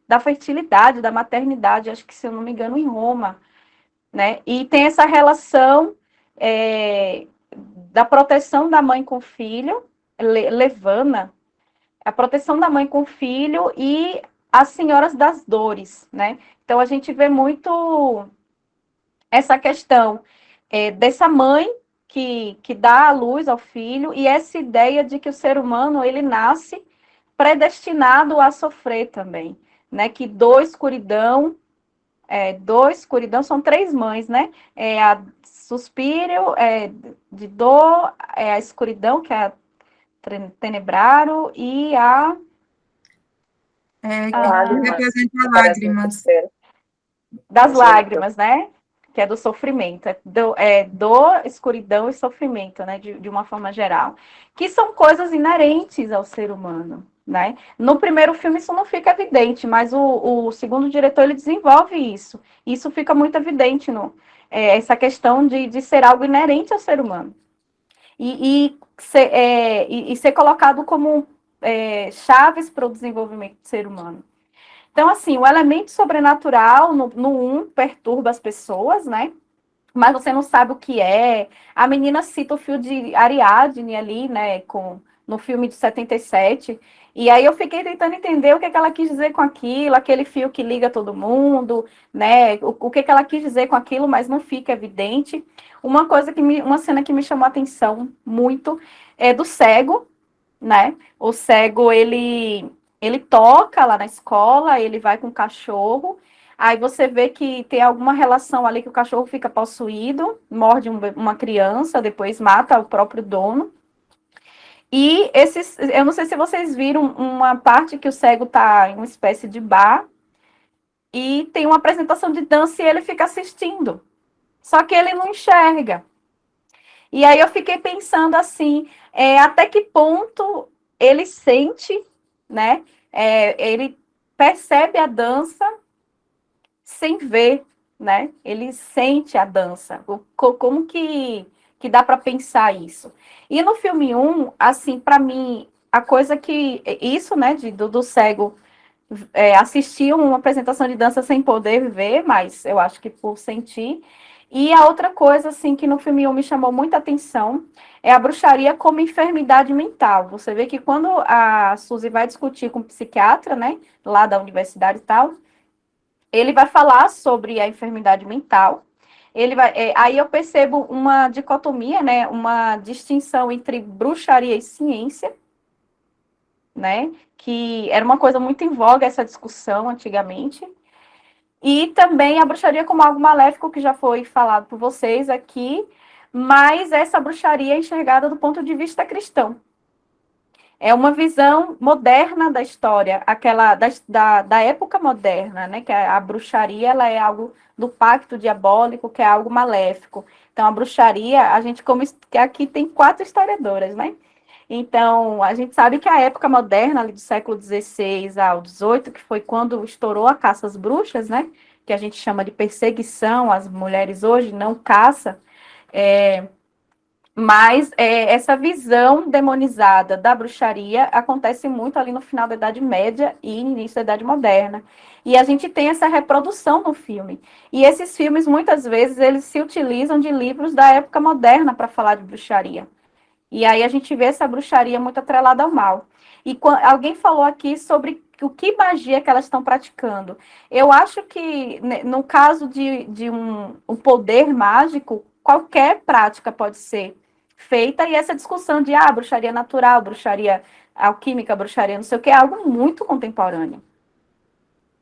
da fertilidade, da maternidade, acho que, se eu não me engano, em Roma, né? E tem essa relação da proteção da mãe com o filho, Levana, a proteção da mãe com o filho e as senhoras das dores, né? Então a gente vê muito essa questão dessa mãe que dá a luz ao filho, e essa ideia de que o ser humano ele nasce predestinado a sofrer também, né? Que dor, escuridão, são três mães, né? A suspírio, de dor, a escuridão, que é a tenebraro, e Que representa lágrimas. das lágrimas, né? Que é do sofrimento, dor, escuridão e sofrimento, né? De uma forma geral. Que são coisas inerentes ao ser humano, né? No primeiro filme isso não fica evidente, mas o segundo diretor ele desenvolve isso. Isso fica muito evidente essa questão de ser algo inerente ao ser humano. E ser colocado como chaves para o desenvolvimento do ser humano. Então, assim, o elemento sobrenatural no 1 perturba as pessoas, né? Mas você não sabe o que é. A menina cita o fio de Ariadne ali, né? No filme de 77. E aí eu fiquei tentando entender o que ela quis dizer com aquilo, aquele fio que liga todo mundo, né? O que ela quis dizer com aquilo, mas não fica evidente. Uma cena que me chamou a atenção muito é do cego, né? O cego, ele toca lá na escola, ele vai com o cachorro, aí você vê que tem alguma relação ali que o cachorro fica possuído, morde uma criança, depois mata o próprio dono. E eu não sei se vocês viram uma parte que o cego tá em uma espécie de bar e tem uma apresentação de dança e ele fica assistindo. Só que ele não enxerga. E aí eu fiquei pensando assim, até que ponto ele sente, né? Ele percebe a dança sem ver, né? Ele sente a dança. Como que dá para pensar isso? E no filme 1, assim, para mim, a coisa que isso, né, do cego assistir uma apresentação de dança sem poder ver, mas eu acho que por sentir. E a outra coisa, assim, que no filme 1 me chamou muita atenção é a bruxaria como enfermidade mental. Você vê que quando a Suzy vai discutir com o psiquiatra, né, lá da universidade e tal, ele vai falar sobre a enfermidade mental. Aí eu percebo uma dicotomia, né, uma distinção entre bruxaria e ciência, né, que era uma coisa muito em voga essa discussão antigamente. E também a bruxaria como algo maléfico, que já foi falado por vocês aqui, mas essa bruxaria é enxergada do ponto de vista cristão. É uma visão moderna da história, aquela da época moderna, né? Que a bruxaria ela é algo do pacto diabólico, que é algo maléfico. Então, a bruxaria, que aqui tem 4 historiadoras, né? Então, a gente sabe que a época moderna, ali do século XVI ao XVIII, que foi quando estourou a caça às bruxas, né? que a gente chama de perseguição às mulheres hoje, não caça, mas essa visão demonizada da bruxaria acontece muito ali no final da Idade Média e início da Idade Moderna. E a gente tem essa reprodução no filme. E esses filmes, muitas vezes, eles se utilizam de livros da época moderna para falar de bruxaria. E aí a gente vê essa bruxaria muito atrelada ao mal. E alguém falou aqui sobre o que magia que elas estão praticando. Eu acho que, no caso de um poder mágico, qualquer prática pode ser feita, e essa discussão de bruxaria natural, bruxaria alquímica, bruxaria não sei o que, é algo muito contemporâneo.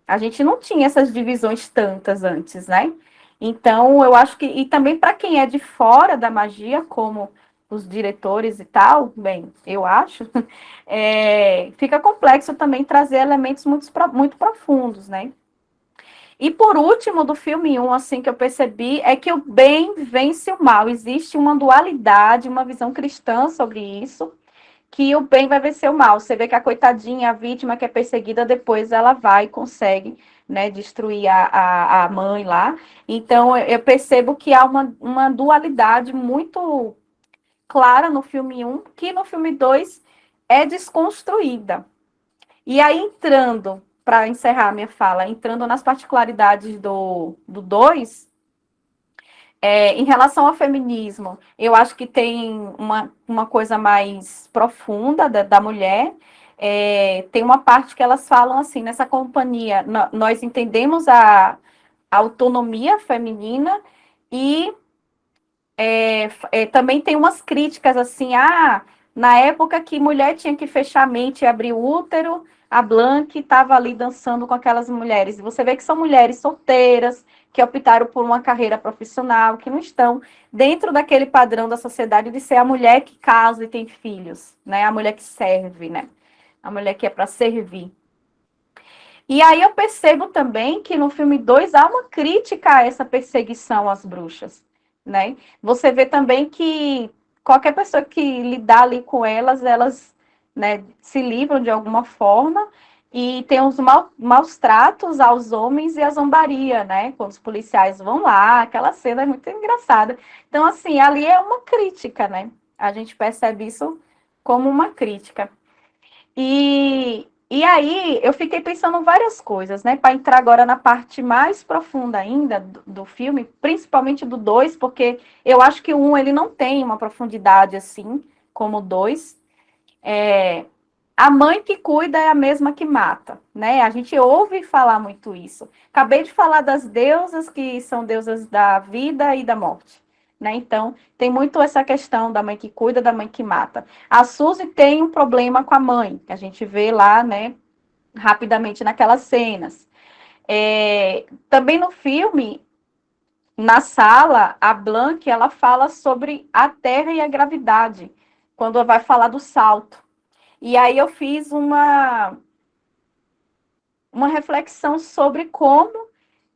A gente não tinha essas divisões tantas antes, né? Então, eu acho que, e também para quem é de fora da magia, como os diretores e tal, bem, eu acho, fica complexo também trazer elementos muito profundos, né? E por último, do filme 1, assim, que eu percebi, é que o bem vence o mal. Existe uma dualidade, uma visão cristã sobre isso, que o bem vai vencer o mal. Você vê que a coitadinha, a vítima que é perseguida, depois ela vai e consegue, né, destruir a mãe lá. Então, eu percebo que há uma dualidade muito clara no filme 1, que no filme 2 é desconstruída. E aí, entrando, para encerrar minha fala, entrando nas particularidades do 2, em relação ao feminismo, eu acho que tem uma coisa mais profunda da mulher. Tem uma parte que elas falam assim, nessa companhia, nós entendemos a autonomia feminina e também tem umas críticas assim, na época que mulher tinha que fechar a mente e abrir o útero, a Blanche estava ali dançando com aquelas mulheres. E você vê que são mulheres solteiras, que optaram por uma carreira profissional, que não estão dentro daquele padrão da sociedade de ser a mulher que casa e tem filhos, né? A mulher que serve, né? A mulher que é para servir. E aí eu percebo também que no filme 2 há uma crítica a essa perseguição às bruxas, né? Você vê também que qualquer pessoa que lidar ali com elas, né, se livram de alguma forma, e tem os maus tratos aos homens e a zombaria, né? Quando os policiais vão lá, aquela cena é muito engraçada. Então, assim, ali é uma crítica, né? A gente percebe isso como uma crítica. E aí eu fiquei pensando várias coisas, né? Para entrar agora na parte mais profunda ainda do filme, principalmente do 2, porque eu acho que o 1 ele não tem uma profundidade assim como o 2. A mãe que cuida é a mesma que mata, né? A gente ouve falar muito isso. Acabei de falar das deusas que são deusas da vida e da morte, né? Então, tem muito essa questão da mãe que cuida, da mãe que mata. A Suzy tem um problema com a mãe, que a gente vê lá, né, rapidamente naquelas cenas. Também no filme, na sala, a Blanche, ela fala sobre a Terra e a gravidade, quando vai falar do salto. E aí eu fiz uma reflexão sobre como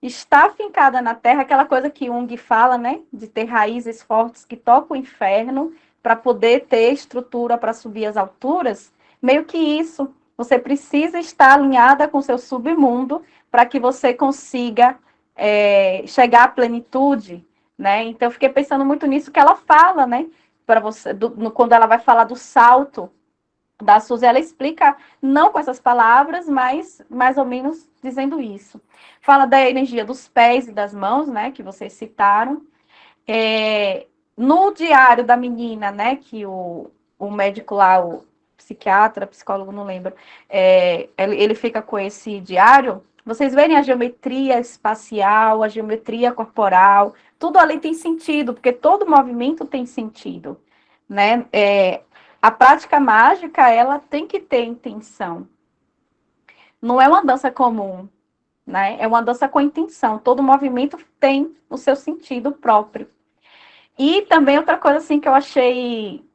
está fincada na Terra, aquela coisa que Jung fala, né? De ter raízes fortes que tocam o inferno para poder ter estrutura para subir as alturas. Meio que isso. Você precisa estar alinhada com o seu submundo para que você consiga chegar à plenitude, né? Então, eu fiquei pensando muito nisso que ela fala, né? Para você, quando ela vai falar do salto da Suzy, ela explica, não com essas palavras, mas mais ou menos dizendo isso. Fala da energia dos pés e das mãos, né, que vocês citaram. No diário da menina, né, que o médico lá, o psiquiatra, psicólogo, não lembro, ele fica com esse diário, vocês verem a geometria espacial, a geometria corporal, tudo ali tem sentido, porque todo movimento tem sentido, né? A prática mágica, ela tem que ter intenção. Não é uma dança comum, né? É uma dança com intenção. Todo movimento tem o seu sentido próprio. E também outra coisa assim que eu achei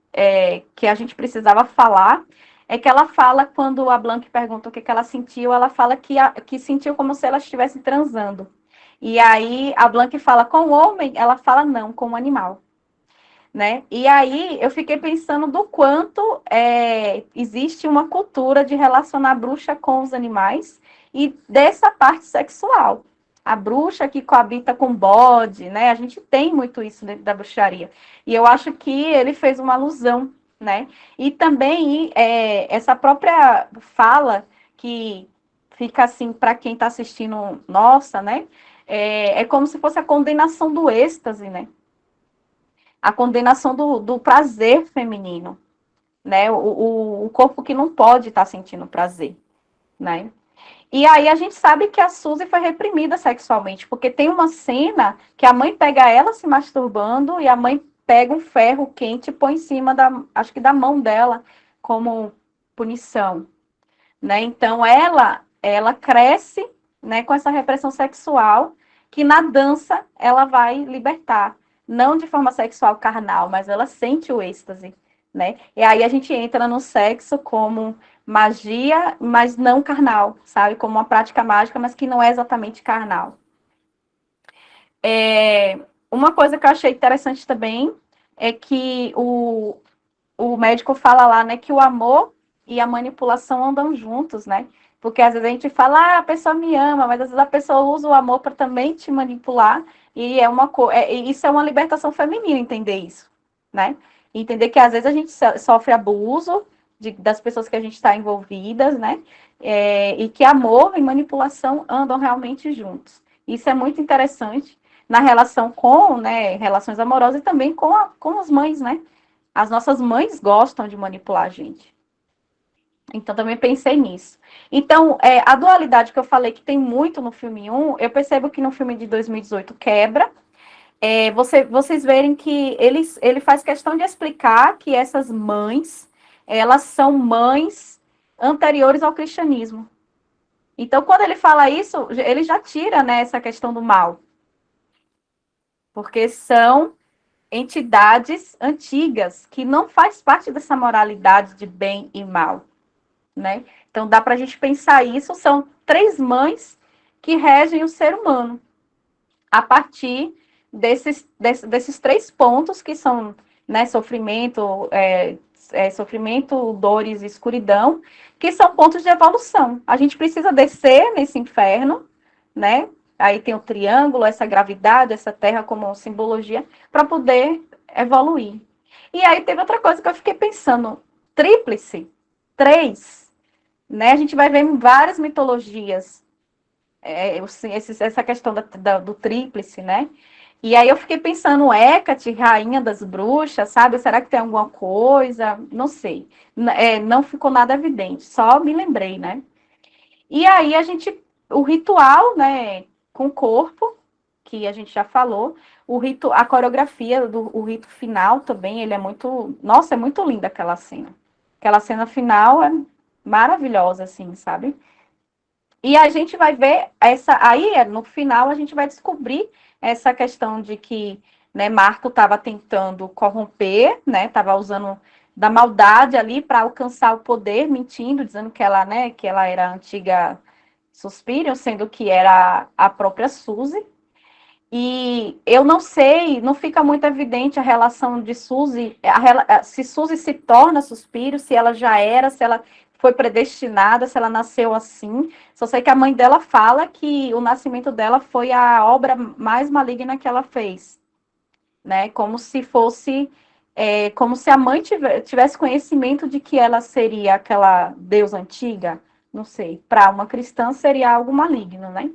que a gente precisava falar é que ela fala, quando a Blanche pergunta o que ela sentiu, ela fala que sentiu como se ela estivesse transando. E aí a Blanche fala com o homem, ela fala não, com o animal. Né? E aí eu fiquei pensando do quanto existe uma cultura de relacionar a bruxa com os animais e dessa parte sexual, a bruxa que coabita com bode, né? A gente tem muito isso dentro da bruxaria. E eu acho que ele fez uma alusão, né? E também essa própria fala que fica assim para quem está assistindo, nossa, né? É como se fosse a condenação do êxtase, né? A condenação do prazer feminino, né? O corpo que não pode estar sentindo prazer, né? E aí a gente sabe que a Suzy foi reprimida sexualmente, porque tem uma cena que a mãe pega ela se masturbando e a mãe pega um ferro quente e põe em cima acho que da mão dela como punição, né? Então ela cresce, né, com essa repressão sexual que na dança ela vai libertar, não de forma sexual carnal, mas ela sente o êxtase, né? E aí a gente entra no sexo como magia, mas não carnal, sabe? Como uma prática mágica, mas que não é exatamente carnal. Uma coisa que eu achei interessante também é que o médico fala lá, né, que o amor e a manipulação andam juntos, né? Porque às vezes a gente fala, a pessoa me ama, mas às vezes a pessoa usa o amor para também te manipular, e isso é uma libertação feminina, entender isso, né? Entender que às vezes a gente sofre abuso das pessoas que a gente está envolvidas, né? E que amor e manipulação andam realmente juntos. Isso é muito interessante na relação com, né, relações amorosas e também com as mães, né? As nossas mães gostam de manipular a gente. Então, também pensei nisso. Então, a dualidade que eu falei que tem muito no filme 1, eu percebo que no filme de 2018 quebra. Vocês verem que ele faz questão de explicar que essas mães, elas são mães anteriores ao cristianismo. Então, quando ele fala isso, ele já tira, né, essa questão do mal. Porque são entidades antigas que não faz parte dessa moralidade de bem e mal, né? Então dá para a gente pensar isso, são 3 mães que regem o ser humano a partir desses 3 pontos que são, né, sofrimento, sofrimento, dores e escuridão, que são pontos de evolução. A gente precisa descer nesse inferno, né? Aí tem o triângulo, essa gravidade, essa terra como simbologia, para poder evoluir. E aí teve outra coisa que eu fiquei pensando, tríplice, 3, né? A gente vai ver em várias mitologias essa questão do tríplice, né? E aí eu fiquei pensando, Hecate, rainha das bruxas, sabe? Será que tem alguma coisa? Não sei. Não ficou nada evidente, só me lembrei, né? E aí o ritual, né, com o corpo, que a gente já falou, a coreografia o rito final também, ele é muito, nossa, é muito linda aquela cena. Aquela cena final é maravilhosa, assim, sabe? E a gente vai ver no final a gente vai descobrir essa questão de que, né, Marco estava tentando corromper, né, estava usando da maldade ali para alcançar o poder, mentindo, dizendo que ela, né, que ela era a antiga Suspirium, sendo que era a própria Suzy. E eu não sei, não fica muito evidente a relação de Suzy, se Suzy se torna Suspírio, se ela já era, se ela foi predestinada, se ela nasceu assim. Só sei que a mãe dela fala que o nascimento dela foi a obra mais maligna que ela fez, né? Como se fosse, como se a mãe tivesse conhecimento de que ela seria aquela deusa antiga, não sei. Para uma cristã seria algo maligno, né?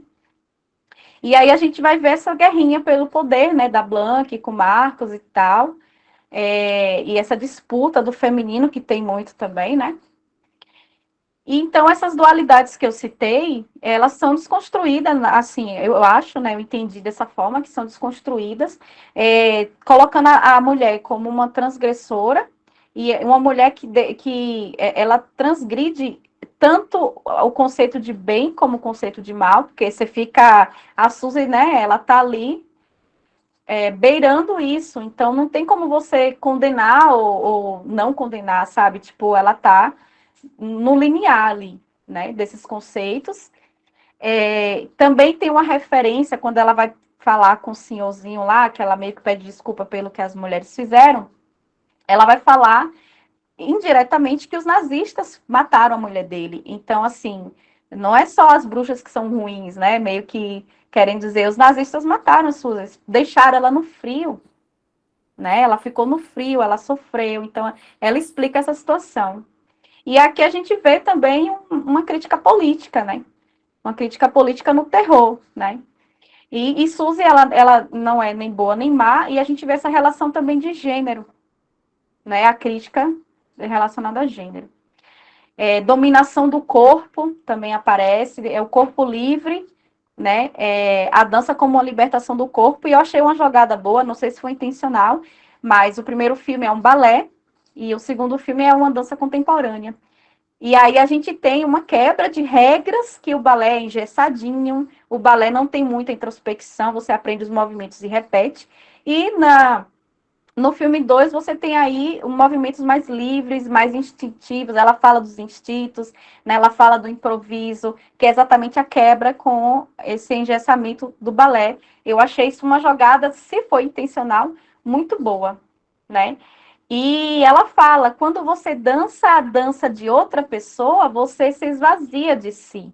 E aí a gente vai ver essa guerrinha pelo poder, né, da Blanca com Marcos e tal, e essa disputa do feminino que tem muito também, né? E então essas dualidades que eu citei, elas são desconstruídas, assim, eu acho, né, eu entendi dessa forma, que são desconstruídas, colocando a mulher como uma transgressora, e uma mulher que ela transgride tanto o conceito de bem como o conceito de mal, porque você fica, a Suzy, né, ela tá ali beirando isso, então não tem como você condenar ou não condenar, sabe? Tipo, ela tá no limiar ali, né, desses conceitos. Também tem uma referência, quando ela vai falar com o senhorzinho lá, que ela meio que pede desculpa pelo que as mulheres fizeram, ela vai falar indiretamente que os nazistas mataram a mulher dele. Então, assim, Não é só as bruxas que são ruins, né? Meio que querem dizer, os nazistas mataram as suas, deixaram ela no frio, né? Ela ficou no frio, ela sofreu. Então, ela explica essa situação. E aqui a gente vê também uma crítica política, né? Uma crítica política no terror, né? E Suzy, ela não é nem boa nem má, e a gente vê essa relação também de gênero, né? A crítica relacionada a gênero. Dominação do corpo também aparece, é o corpo livre, né? A dança como uma libertação do corpo, e eu achei uma jogada boa, não sei se foi intencional, mas o primeiro filme é um balé, e o segundo filme é uma dança contemporânea. E aí a gente tem uma quebra de regras, que o balé é engessadinho, o balé não tem muita introspecção, você aprende os movimentos e repete. E no filme 2 você tem aí movimentos mais livres, mais instintivos, ela fala dos instintos, né, ela fala do improviso, que é exatamente a quebra com esse engessamento do balé. Eu achei isso uma jogada, se foi intencional, muito boa, né? E ela fala, quando você dança a dança de outra pessoa, você se esvazia de si.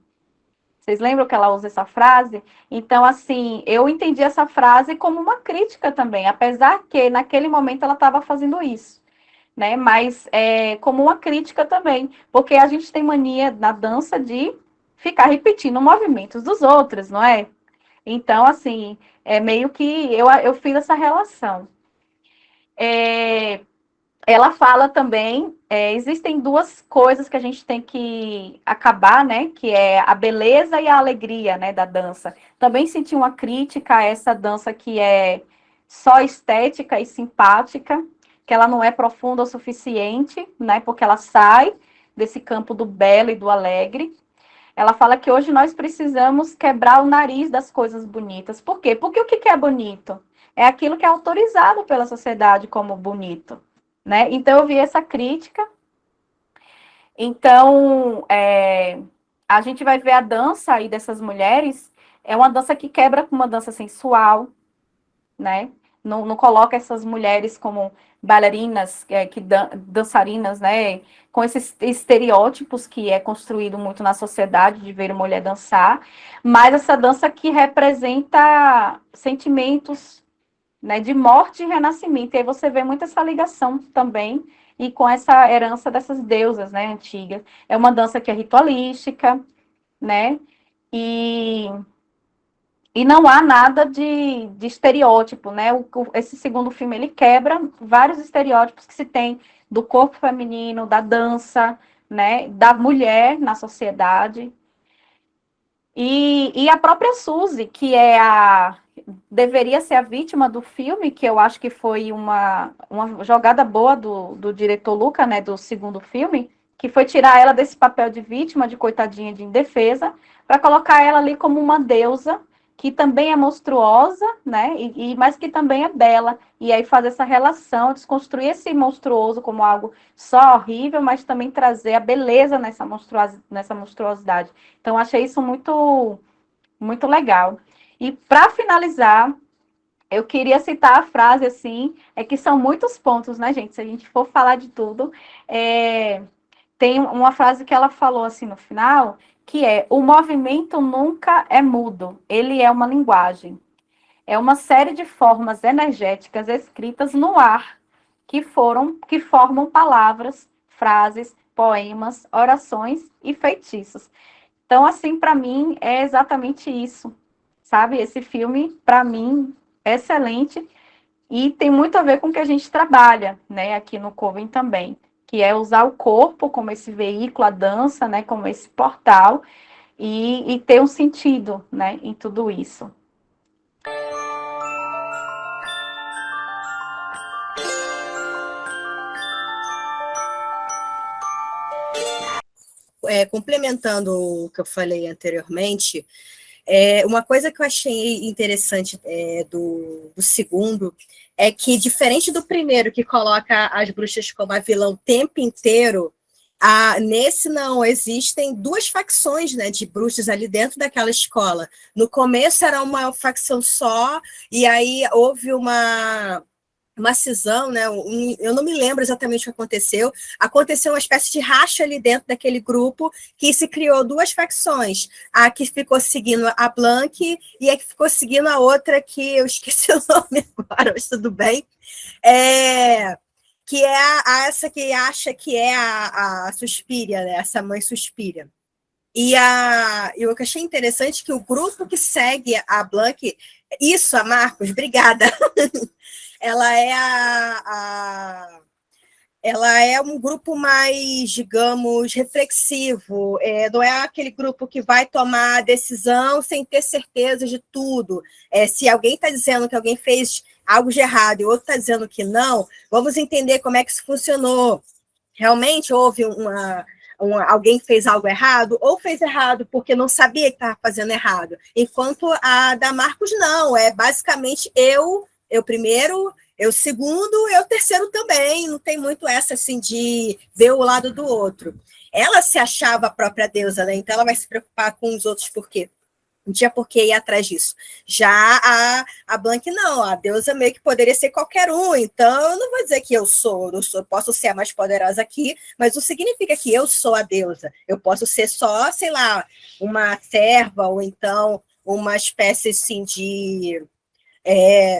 Vocês lembram que ela usa essa frase? Então, assim, eu entendi essa frase como uma crítica também, apesar que naquele momento ela estava fazendo isso, né? Mas como uma crítica também, porque a gente tem mania na dança de ficar repetindo movimentos dos outros, não é? Então, assim, é meio que eu fiz essa relação. Ela fala também, existem duas coisas que a gente tem que acabar, né? Que é a beleza e a alegria, né, da dança. Também senti uma crítica a essa dança que é só estética e simpática, que ela não é profunda o suficiente, né? Porque ela sai desse campo do belo e do alegre. Ela fala que hoje nós precisamos quebrar o nariz das coisas bonitas. Por quê? Porque o que é bonito? É aquilo que é autorizado pela sociedade como bonito. Né? Então, eu vi essa crítica. Então, a gente vai ver a dança aí dessas mulheres, é uma dança que quebra com uma dança sensual, né? Não coloca essas mulheres como bailarinas, dançarinas, né? Com esses estereótipos que é construído muito na sociedade de ver uma mulher dançar, mas essa dança que representa sentimentos, né, de morte e renascimento. E aí você vê muito essa ligação também, e com essa herança dessas deusas, né, antigas. É uma dança que é ritualística, né, e não há nada de estereótipo, né, esse segundo filme, ele quebra vários estereótipos que se tem do corpo feminino, da dança, né, da mulher na sociedade. E a própria Suzy, que deveria ser a vítima do filme, que eu acho que foi uma jogada boa do diretor Luca, né, do segundo filme, que foi tirar ela desse papel de vítima, de coitadinha, de indefesa, para colocar ela ali como uma deusa, que também é monstruosa, né, mas que também é bela, e aí fazer essa relação, desconstruir esse monstruoso como algo só horrível, mas também trazer a beleza nessa monstruosidade. Então, achei isso muito, muito legal. E, para finalizar, eu queria citar a frase, assim, que são muitos pontos, né, gente? Se a gente for falar de tudo, tem uma frase que ela falou, assim, no final, que é: o movimento nunca é mudo, ele é uma linguagem. É uma série de formas energéticas escritas no ar, que formam palavras, frases, poemas, orações e feitiços. Então, assim, para mim, é exatamente isso, sabe? Esse filme, para mim, é excelente e tem muito a ver com o que a gente trabalha, né, aqui no Coven também, que é usar o corpo como esse veículo, a dança, né, como esse portal e ter um sentido, né, em tudo isso. Complementando o que eu falei anteriormente, uma coisa que eu achei interessante do segundo é que, diferente do primeiro, que coloca as bruxas como a vilã o tempo inteiro, nesse não, existem duas facções, né, de bruxas ali dentro daquela escola. No começo era uma facção só, e aí houve uma uma cisão, né? Eu não me lembro exatamente o que aconteceu. Aconteceu uma espécie de racha ali dentro daquele grupo que se criou duas facções. A que ficou seguindo a Blank e a que ficou seguindo a outra que eu esqueci o nome agora, mas tudo bem. Que é essa que acha que é a Suspiria, né? Essa mãe Suspiria. E eu achei interessante que o grupo que segue a Blank, isso, a Marcos, obrigada. Ela é um grupo mais, digamos, reflexivo, não é aquele grupo que vai tomar a decisão sem ter certeza de tudo. Se alguém está dizendo que alguém fez algo de errado e o outro está dizendo que não, vamos entender como é que isso funcionou. Realmente houve alguém fez algo errado, ou fez errado porque não sabia que estava fazendo errado. Enquanto a da Marcos não, é basicamente eu primeiro, eu segundo, eu terceiro também, não tem muito essa assim de ver o lado do outro. Ela se achava a própria deusa, né? Então ela vai se preocupar com os outros por quê? Não tinha por que ir atrás disso. Já a Blank, não, a deusa meio que poderia ser qualquer um, então eu não vou dizer que eu posso ser a mais poderosa aqui, mas não significa que eu sou a deusa. Eu posso ser só, sei lá, uma serva, ou então uma espécie assim de...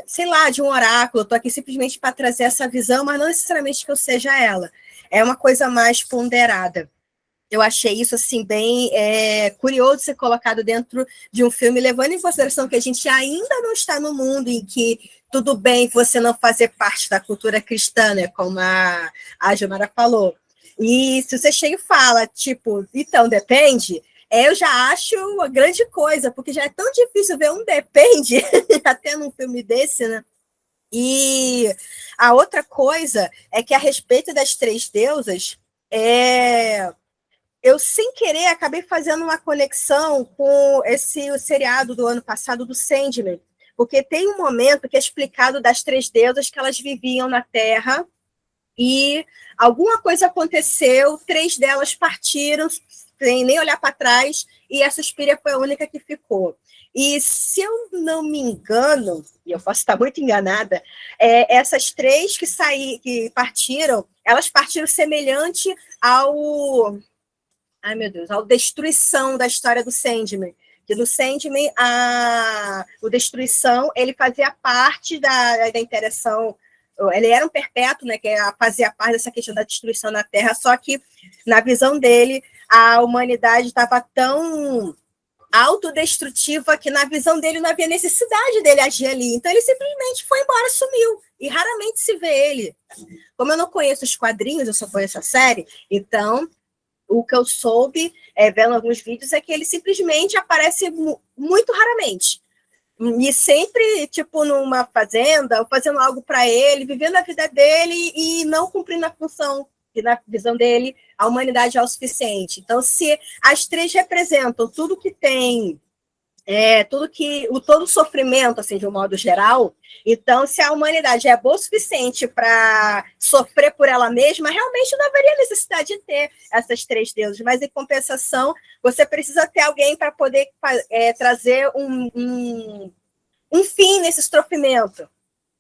sei lá, de um oráculo, eu estou aqui simplesmente para trazer essa visão, mas não necessariamente que eu seja ela. É uma coisa mais ponderada. Eu achei isso assim bem curioso ser colocado dentro de um filme, levando em consideração que a gente ainda não está no mundo em que tudo bem você não fazer parte da cultura cristã, né, como a Gilmara falou. E se você chega e fala, tipo, então depende, eu já acho uma grande coisa, porque já é tão difícil ver um depende, até num filme desse, né? E a outra coisa é que, a respeito das três deusas, eu, sem querer, acabei fazendo uma conexão com o seriado do ano passado, do Sandman, porque tem um momento que é explicado das três deusas que elas viviam na Terra, e alguma coisa aconteceu, três delas partiram, sem nem olhar para trás, e a Suspiria foi a única que ficou. E se eu não me engano, e eu posso estar muito enganada, essas três que partiram, elas partiram semelhante ao... Ai, meu Deus, a destruição da história do Sandman. Que no Sandman, o Destruição, ele fazia parte da interação, ele era um perpétuo, né, que fazia parte dessa questão da destruição na Terra, só que, na visão dele, a humanidade estava tão autodestrutiva que, na visão dele, não havia necessidade dele agir ali. Então, ele simplesmente foi embora, sumiu. E raramente se vê ele. Como eu não conheço os quadrinhos, eu só conheço a série, então... O que eu soube, vendo alguns vídeos, é que ele simplesmente aparece muito raramente. E sempre, tipo, numa fazenda, ou fazendo algo para ele, vivendo a vida dele e não cumprindo a função, que na visão dele, a humanidade é o suficiente. Então, se as três representam tudo que tem, todo o sofrimento, assim, de um modo geral, então, se a humanidade é boa o suficiente para sofrer por ela mesma, realmente não haveria necessidade de ter essas três deuses, mas, em compensação, você precisa ter alguém para poder trazer um fim nesse sofrimento.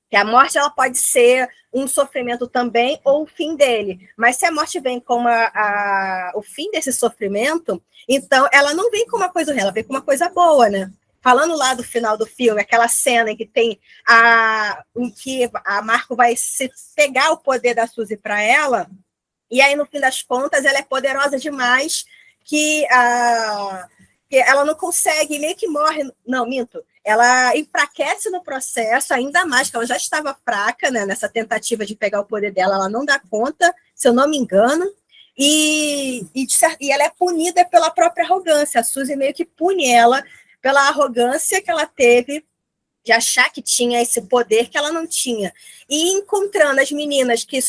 Que a morte, ela pode ser um sofrimento também, ou o fim dele. Mas se a morte vem como o fim desse sofrimento, então ela não vem como uma coisa ruim, ela vem como uma coisa boa, né? Falando lá do final do filme, aquela cena em que tem em que a Marco vai se pegar o poder da Suzy para ela, e aí, no fim das contas, ela é poderosa demais que ela não consegue, meio que morre. Não, minto. Ela enfraquece no processo, ainda mais, que ela já estava fraca, né, nessa tentativa de pegar o poder dela, ela não dá conta, se eu não me engano, e ela é punida pela própria arrogância. A Suzy meio que pune ela pela arrogância que ela teve de achar que tinha esse poder que ela não tinha. E encontrando as meninas que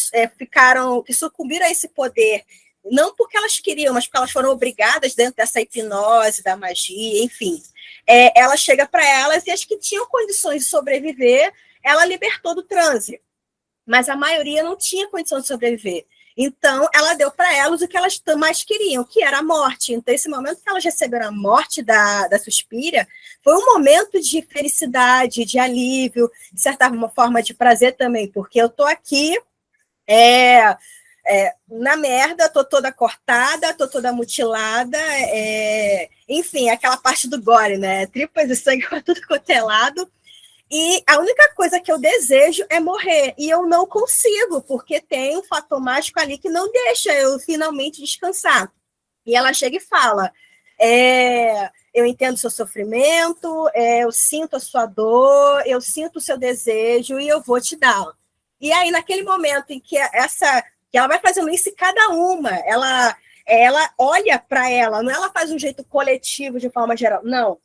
sucumbiram a esse poder, não porque elas queriam, mas porque elas foram obrigadas dentro dessa hipnose, da magia, enfim. Ela chega para elas e as que tinham condições de sobreviver, ela libertou do transe. Mas a maioria não tinha condição de sobreviver. Então, ela deu para elas o que elas mais queriam, que era a morte. Então, esse momento que elas receberam a morte da Suspiria foi um momento de felicidade, de alívio, de certa forma de prazer também, porque eu estou aqui na merda, tô toda cortada, tô toda mutilada, enfim, aquela parte do gore, né? Tripas e sangue para tudo quanto é lado. E a única coisa que eu desejo é morrer. E eu não consigo, porque tem um fator mágico ali que não deixa eu finalmente descansar. E ela chega e fala: eu entendo o seu sofrimento, eu sinto a sua dor, eu sinto o seu desejo e eu vou te dar. E aí, naquele momento em que ela vai fazendo isso, e cada uma, ela olha para ela, não ela faz um jeito coletivo de forma geral, não.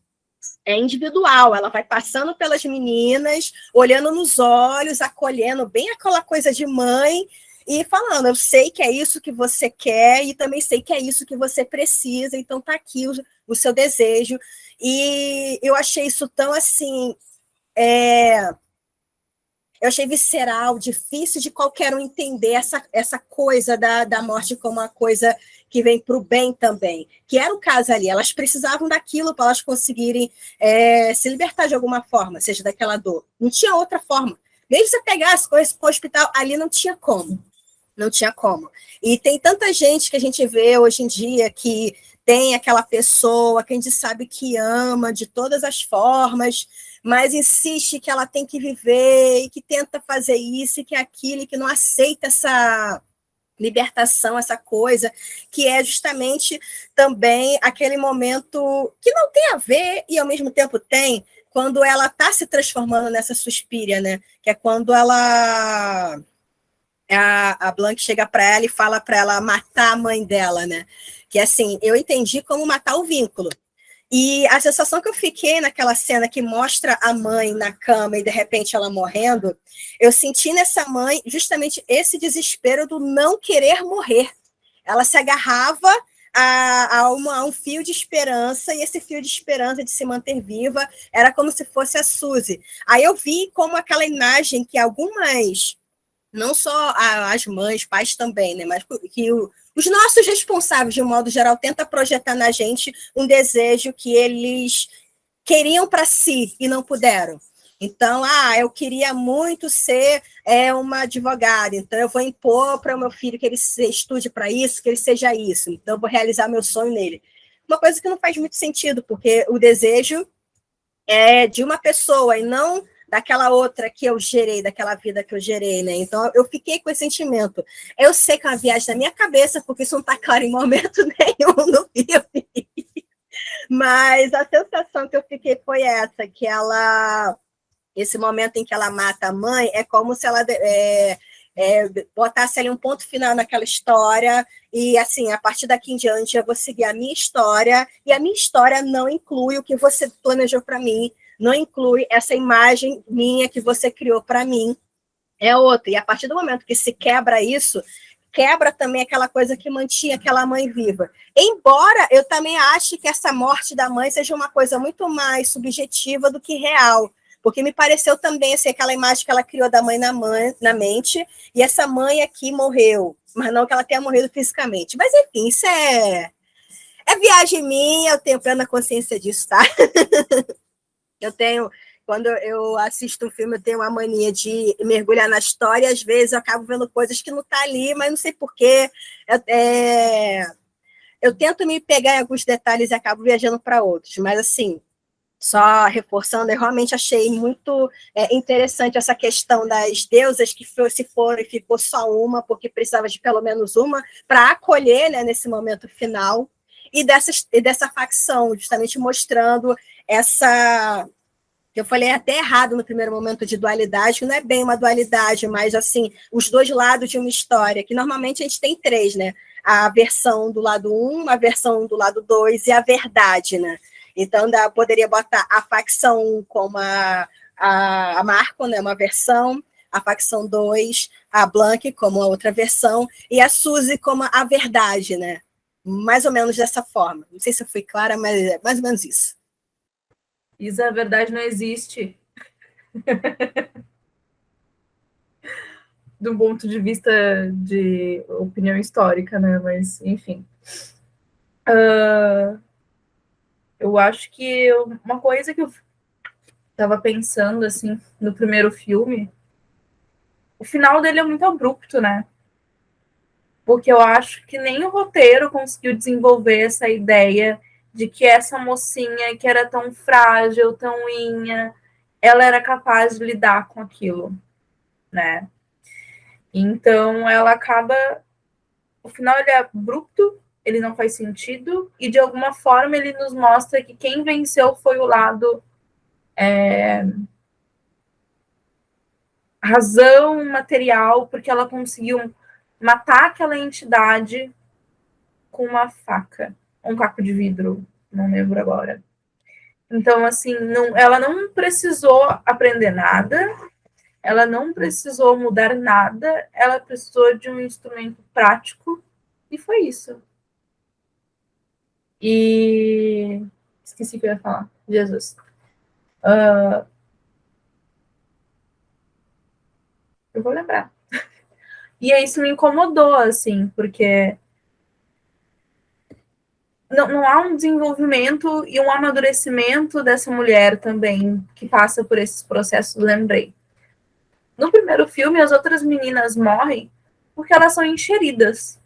É individual, ela vai passando pelas meninas, olhando nos olhos, acolhendo bem aquela coisa de mãe e falando: eu sei que é isso que você quer e também sei que é isso que você precisa, então tá aqui o seu desejo. E eu achei isso tão assim, eu achei visceral, difícil de qualquer um entender essa coisa da morte como uma coisa que vem para o bem também, que era o caso ali. Elas precisavam daquilo para elas conseguirem se libertar de alguma forma, seja daquela dor. Não tinha outra forma. Mesmo se você pegasse coisas para o hospital, ali não tinha como. Não tinha como. E tem tanta gente que a gente vê hoje em dia que tem aquela pessoa que a gente sabe que ama de todas as formas, mas insiste que ela tem que viver e que tenta fazer isso e que aquilo, e que não aceita essa libertação, essa coisa, que é justamente também aquele momento que não tem a ver e ao mesmo tempo tem, quando ela está se transformando nessa Suspiria, né? Que é quando a Blanc chega para ela e fala para ela matar a mãe dela, né? Que assim, eu entendi como matar o vínculo. E a sensação que eu fiquei naquela cena que mostra a mãe na cama e de repente ela morrendo, eu senti nessa mãe justamente esse desespero do não querer morrer. Ela se agarrava a um fio de esperança, e esse fio de esperança de se manter viva era como se fosse a Suzy. Aí eu vi como aquela imagem que algumas, não só as mães, pais também, né, mas que os nossos responsáveis, de um modo geral, tentam projetar na gente um desejo que eles queriam para si e não puderam. Então, eu queria muito ser uma advogada, então eu vou impor para o meu filho que ele estude para isso, que ele seja isso, então eu vou realizar meu sonho nele. Uma coisa que não faz muito sentido, porque o desejo é de uma pessoa e não daquela outra que eu gerei, daquela vida que eu gerei, né? Então, eu fiquei com esse sentimento. Eu sei que é uma viagem da minha cabeça, porque isso não está claro em momento nenhum no filme. Mas a sensação que eu fiquei foi essa, que esse momento em que ela mata a mãe, é como se ela botasse ali um ponto final naquela história, e assim, a partir daqui em diante eu vou seguir a minha história, e a minha história não inclui o que você planejou para mim, não inclui essa imagem minha que você criou para mim, é outra. E a partir do momento que se quebra isso, quebra também aquela coisa que mantinha aquela mãe viva. Embora eu também ache que essa morte da mãe seja uma coisa muito mais subjetiva do que real, porque me pareceu também assim, aquela imagem que ela criou da mãe na mente, e essa mãe aqui morreu, mas não que ela tenha morrido fisicamente. Mas, enfim, isso é viagem minha, eu tenho plena consciência disso, tá? Quando eu assisto um filme, eu tenho uma mania de mergulhar na história, e às vezes eu acabo vendo coisas que não estão ali, mas não sei porquê. Eu tento me pegar em alguns detalhes e acabo viajando para outros, mas assim, só reforçando, eu realmente achei muito interessante essa questão das deusas que se foram e ficou só uma, porque precisava de pelo menos uma, para acolher, né, nesse momento final, e dessa facção, justamente mostrando essa... Eu falei até errado no primeiro momento de dualidade, que não é bem uma dualidade, mas assim, os dois lados de uma história, que normalmente a gente tem três, né? A versão do lado 1, a versão do lado 2 e a verdade, né? Então, poderia botar a facção 1 como a Marco, né? Uma versão, a facção 2, a Blanc como a outra versão, e a Suzy como a verdade, né? Mais ou menos dessa forma. Não sei se eu fui clara, mas é mais ou menos isso. Isa, a verdade não existe. de um ponto de vista de opinião histórica, né? Mas, enfim. Eu acho que uma coisa que eu estava pensando, assim, no primeiro filme, o final dele é muito abrupto, né? Porque eu acho que nem o roteiro conseguiu desenvolver essa ideia de que essa mocinha que era tão frágil, tão inha, ela era capaz de lidar com aquilo, né? Então ela acaba, o final ele é abrupto, ele não faz sentido e de alguma forma ele nos mostra que quem venceu foi o lado razão material, porque ela conseguiu matar aquela entidade com uma faca, um caco de vidro, não lembro agora. Então, assim, ela não precisou aprender nada, ela não precisou mudar nada, ela precisou de um instrumento prático, e foi isso. E esqueci o que eu ia falar. Jesus. Eu vou lembrar. E aí isso me incomodou, assim, porque não há um desenvolvimento e um amadurecimento dessa mulher também, que passa por esses processos, lembrei. No primeiro filme, as outras meninas morrem porque elas são encheridas.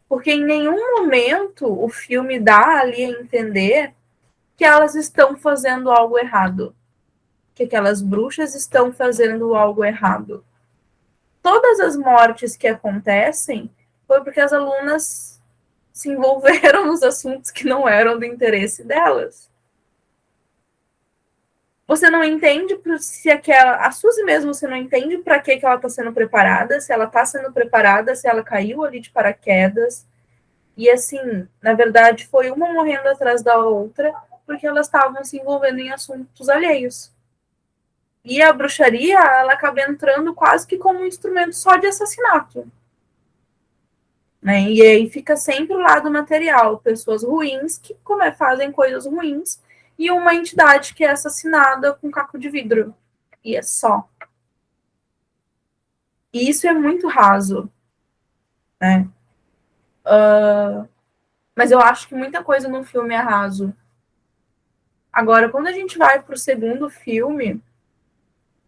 Porque em nenhum momento o filme dá ali a entender que elas estão fazendo algo errado. Que aquelas bruxas estão fazendo algo errado. Todas as mortes que acontecem foi porque as alunas se envolveram nos assuntos que não eram do interesse delas. Você não entende se aquela... A Suzy mesmo, você não entende para que ela está sendo preparada, se ela está sendo preparada, se ela caiu ali de paraquedas. E assim, na verdade, foi uma morrendo atrás da outra, porque elas estavam se envolvendo em assuntos alheios. E a bruxaria, ela acaba entrando quase que como um instrumento só de assassinato. Né? E aí fica sempre o lado material, pessoas ruins que fazem coisas ruins, e uma entidade que é assassinada com caco de vidro. E é só. E isso é muito raso. Né? Mas eu acho que muita coisa no filme é raso. Agora, quando a gente vai pro segundo filme,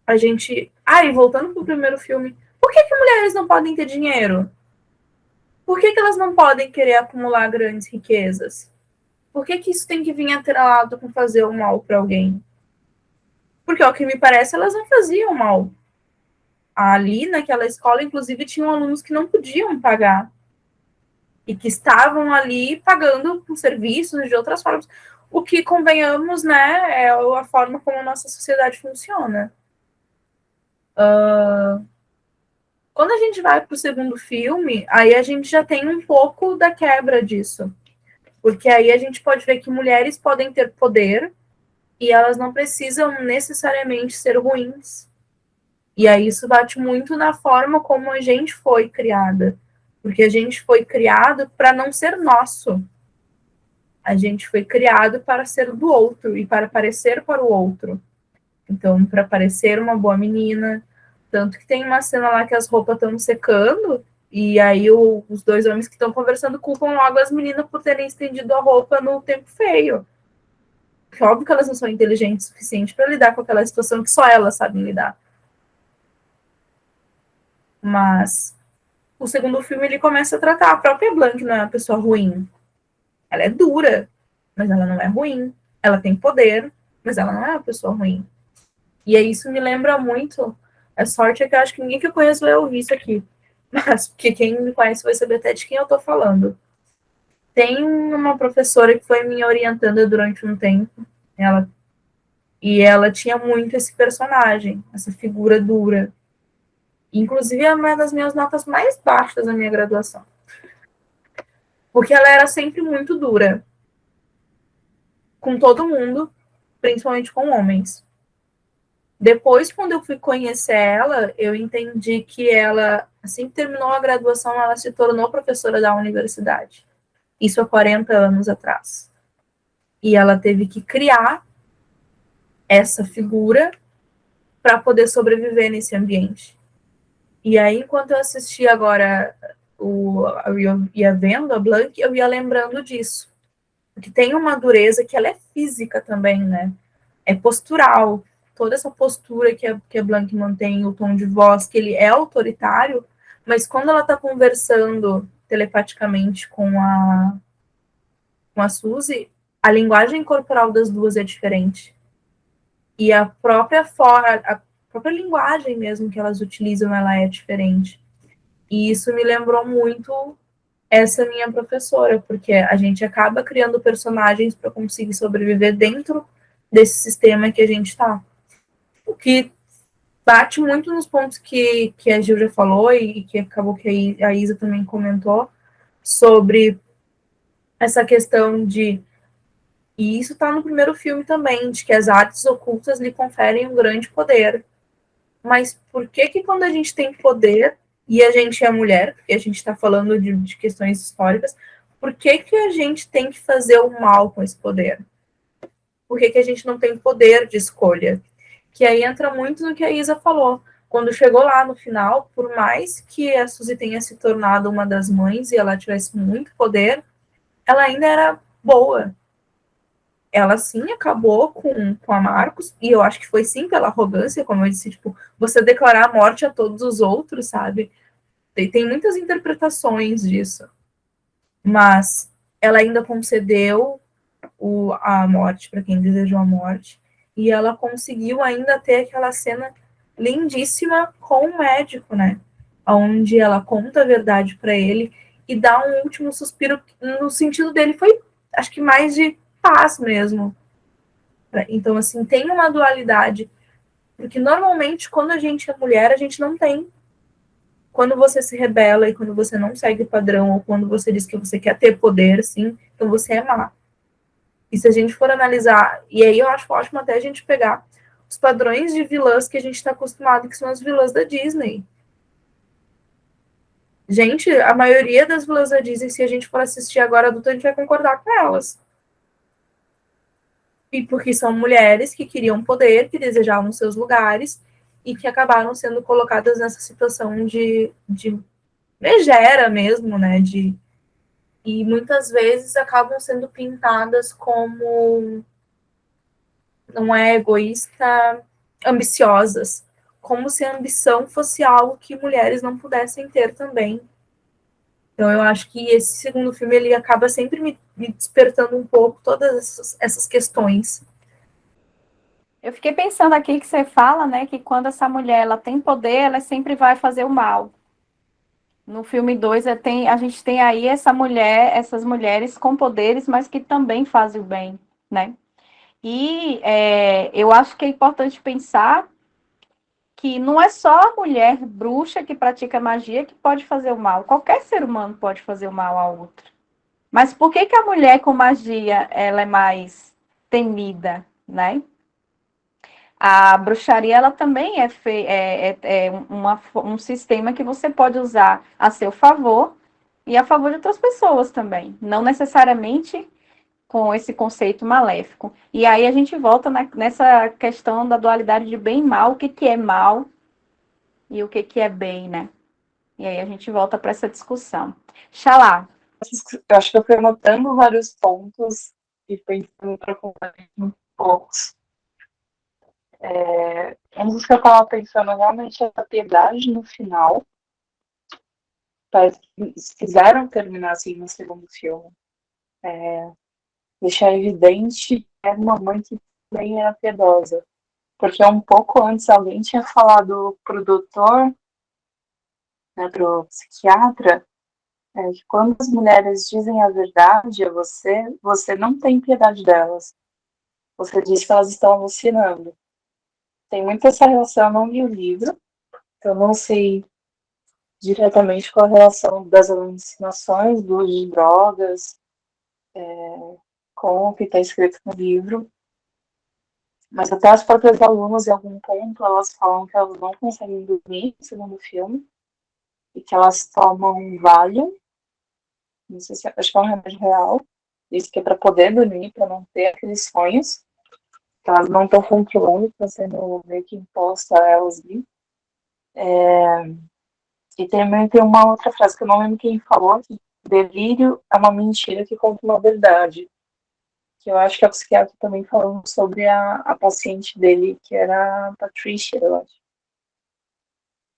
a gente... e voltando pro primeiro filme, por que mulheres não podem ter dinheiro? Por que elas não podem querer acumular grandes riquezas? Por que isso tem que vir atrelado com fazer o mal para alguém? Porque, ao que me parece, elas não faziam mal. Ali, naquela escola, inclusive, tinham alunos que não podiam pagar. E que estavam ali pagando por serviços de outras formas. O que, convenhamos, né, é a forma como a nossa sociedade funciona. Quando a gente vai para o segundo filme, aí a gente já tem um pouco da quebra disso. Porque aí a gente pode ver que mulheres podem ter poder e elas não precisam necessariamente ser ruins. E aí isso bate muito na forma como a gente foi criada. Porque a gente foi criado para não ser nosso. A gente foi criado para ser do outro e para parecer para o outro. Então, para parecer uma boa menina. Tanto que tem uma cena lá que as roupas estão secando e aí os dois homens que estão conversando culpam logo as meninas por terem estendido a roupa no tempo feio. Porque óbvio que elas não são inteligentes o suficiente para lidar com aquela situação que só elas sabem lidar. Mas o segundo filme ele começa a tratar a própria Blanc, não é uma pessoa ruim. Ela é dura, mas ela não é ruim. Ela tem poder, mas ela não é uma pessoa ruim. E aí isso me lembra muito. A sorte é que eu acho que ninguém que eu conheço vai ouvir isso aqui. Mas porque quem me conhece vai saber até de quem eu tô falando. Tem uma professora que foi minha orientanda durante um tempo. Ela tinha muito esse personagem, essa figura dura. Inclusive, é uma das minhas notas mais baixas da minha graduação. Porque ela era sempre muito dura. Com todo mundo, principalmente com homens. Depois, quando eu fui conhecer ela, eu entendi que ela, assim que terminou a graduação, ela se tornou professora da universidade. Isso há 40 anos atrás. E ela teve que criar essa figura para poder sobreviver nesse ambiente. E aí, enquanto eu assistia agora, eu ia vendo a Blank, eu ia lembrando disso. Porque tem uma dureza que ela é física também, né? É postural. Toda essa postura que a Blank mantém, o tom de voz, que ele é autoritário, mas quando ela tá conversando telepaticamente com a Suzy, a linguagem corporal das duas é diferente. E a própria linguagem mesmo que elas utilizam, ela é diferente. E isso me lembrou muito essa minha professora, porque a gente acaba criando personagens para conseguir sobreviver dentro desse sistema que a gente está. O que bate muito nos pontos que a Gil já falou e que acabou que a Isa também comentou sobre essa questão de, e isso está no primeiro filme também, de que as artes ocultas lhe conferem um grande poder. Mas por que quando a gente tem poder e a gente é mulher, porque a gente está falando de questões históricas, por que a gente tem que fazer o mal com esse poder? Por que a gente não tem poder de escolha? Que aí entra muito no que a Isa falou. Quando chegou lá no final, por mais que a Suzy tenha se tornado uma das mães e ela tivesse muito poder, ela ainda era boa. Ela sim acabou com a Marcos, e eu acho que foi sim pela arrogância, como eu disse, tipo, você declarar a morte a todos os outros, sabe? Tem muitas interpretações disso. Mas ela ainda concedeu a morte para quem desejou a morte, e ela conseguiu ainda ter aquela cena lindíssima com o médico, né? Onde ela conta a verdade para ele e dá um último suspiro, no sentido dele foi, acho que mais de paz mesmo. Então, assim, tem uma dualidade, porque normalmente quando a gente é mulher, a gente não tem. Quando você se rebela e quando você não segue o padrão, ou quando você diz que você quer ter poder, sim, então você é má. E se a gente for analisar, e aí eu acho ótimo até a gente pegar os padrões de vilãs que a gente está acostumado, que são as vilãs da Disney. Gente, a maioria das vilãs da Disney, se a gente for assistir agora adulto, a gente vai concordar com elas. E porque são mulheres que queriam poder, que desejavam seus lugares, e que acabaram sendo colocadas nessa situação de megera mesmo, né? E muitas vezes acabam sendo pintadas como não é egoísta, ambiciosas, como se a ambição fosse algo que mulheres não pudessem ter também. Então eu acho que esse segundo filme ele acaba sempre me despertando um pouco todas essas questões. Eu fiquei pensando aqui que você fala, né, que quando essa mulher ela tem poder, ela sempre vai fazer o mal. No filme 2 a gente tem aí essas mulheres com poderes, mas que também fazem o bem, né? E eu acho que é importante pensar que não é só a mulher bruxa que pratica magia que pode fazer o mal. Qualquer ser humano pode fazer o mal a outro. Mas por que a mulher com magia ela é mais temida, né? A bruxaria ela também um sistema que você pode usar a seu favor e a favor de outras pessoas também. Não necessariamente com esse conceito maléfico. E aí a gente volta nessa questão da dualidade de bem e mal, o que é mal e o que é bem, né? E aí a gente volta para essa discussão. Xalá. Eu acho que eu fui anotando vários pontos e pensando profundamente em poucos. Um dos que eu estava pensando realmente é a piedade no final. Parece que eles quiseram terminar assim no segundo filme. Deixar evidente que é uma mãe que também era piedosa. Porque um pouco antes alguém tinha falado pro doutor, né, pro psiquiatra, que quando as mulheres dizem a verdade a você, você não tem piedade delas. Você diz que elas estão alucinando. Tem muito essa relação, eu não li o livro, eu não sei diretamente qual a relação das alucinações, do uso de drogas, com o que está escrito no livro. Mas até as próprias alunas, em algum ponto, elas falam que elas não conseguem dormir no segundo filme e que elas tomam um Valium, não sei se acho que é um remédio real, diz que é para poder dormir, para não ter aqueles sonhos, que elas não estão controlando, está sendo meio que imposto a elas ali. E também tem uma outra frase que eu não lembro quem falou, que delírio é uma mentira que conta uma verdade. Que eu acho que a psiquiatra também falou sobre a paciente dele, que era a Patricia, eu acho.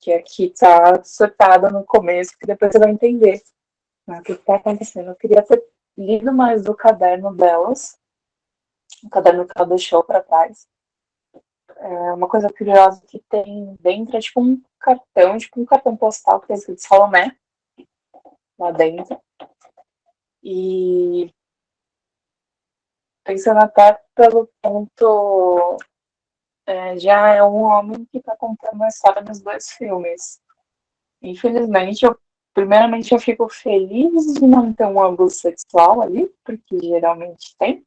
Que aqui tá surtada no começo, que depois você vai entender, né, o que tá acontecendo. Eu queria ter lido mais do caderno delas, o caderno que ela deixou para trás. É uma coisa curiosa que tem dentro, é tipo um cartão postal que é escrito Salomé, lá dentro. E pensando até pelo ponto, já é um homem que está contando a história nos dois filmes. Infelizmente, primeiramente eu fico feliz de não ter um abuso sexual ali, porque geralmente tem,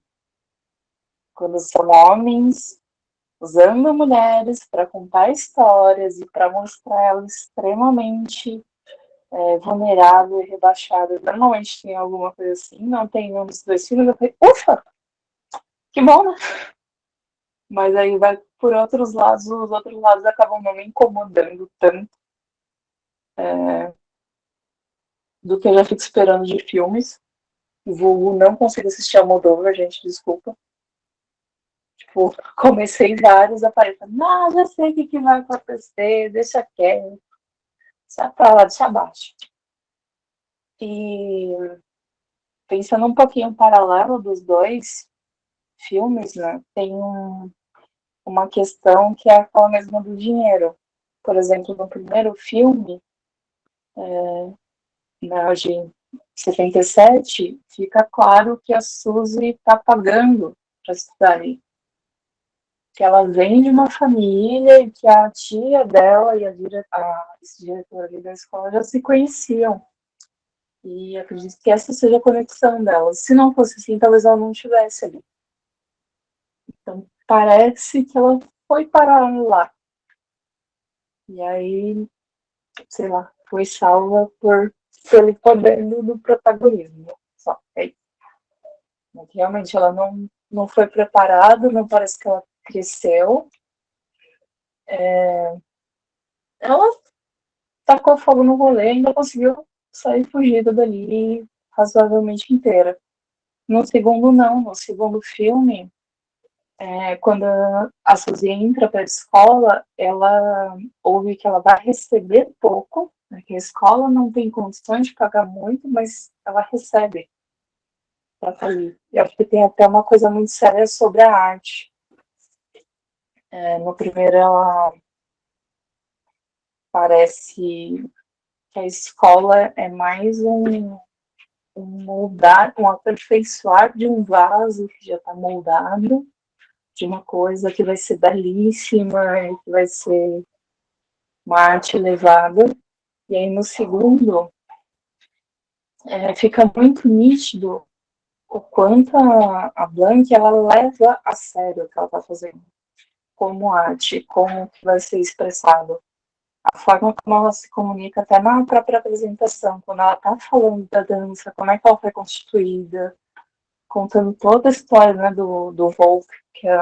quando são homens usando mulheres para contar histórias e para mostrar ela extremamente vulnerável e rebaixada. Normalmente tem alguma coisa assim, não tem nenhum dos dois filmes. Eu falei, ufa, que bom, né? Mas aí vai por outros lados, os outros lados acabam não me incomodando tanto do que eu já fico esperando de filmes. Vulgo não consigo assistir Almodóvar, gente, desculpa. Tipo, comecei vários, aparecendo, não, já sei o que vai acontecer, deixa quieto, deixa pra lá, deixa abaixo. E pensando um pouquinho paralelo dos dois filmes, né, tem uma questão que é aquela mesma do dinheiro. Por exemplo, no primeiro filme, de 77, fica claro que a Suzy está pagando para estudar ali. Que ela vem de uma família e que a tia dela e a diretora ali da escola já se conheciam. E acredito que essa seja a conexão dela. Se não fosse assim, talvez ela não estivesse ali. Então, parece que ela foi parar lá. E aí, sei lá, foi salva por ele podendo do protagonismo. Só é isso. Mas, realmente, ela não foi preparada, não parece que ela cresceu. Ela tacou fogo no rolê e ainda conseguiu sair fugida dali razoavelmente inteira. No segundo, não. No segundo filme, quando a Suzy entra para a escola, ela ouve que ela vai receber pouco, né, que a escola não tem condições de pagar muito, mas ela recebe para estar ali. Eu acho que tem até uma coisa muito séria sobre a arte. No primeiro, ela parece que a escola é mais um moldar, um aperfeiçoar de um vaso que já está moldado, de uma coisa que vai ser belíssima, que vai ser uma arte elevada. E aí no segundo, fica muito nítido o quanto a Blank ela leva a sério o que ela está fazendo como arte, como que vai ser expressado. A forma como ela se comunica até na própria apresentação, quando ela está falando da dança, como é que ela foi constituída, contando toda a história, né, do Volk, que é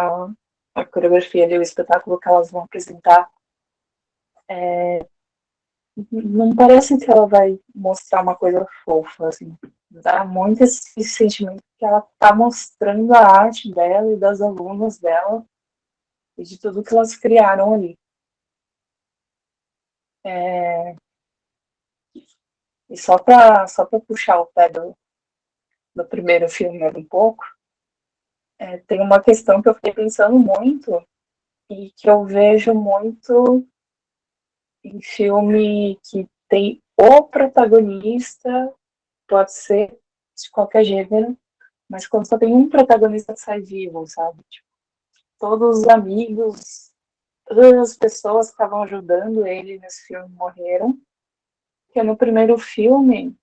a coreografia ali, o espetáculo que elas vão apresentar. Não parece que ela vai mostrar uma coisa fofa, assim. Dá muito esse sentimento que ela está mostrando a arte dela e das alunas dela e de tudo que elas criaram ali. E só para puxar o pé do primeiro filme um pouco, tem uma questão que eu fiquei pensando muito e que eu vejo muito em filme que tem o protagonista, pode ser de qualquer gênero, mas quando só tem um protagonista que sai vivo, sabe? Tipo, todos os amigos, todas as pessoas que estavam ajudando ele nesse filme morreram. Porque no primeiro filme,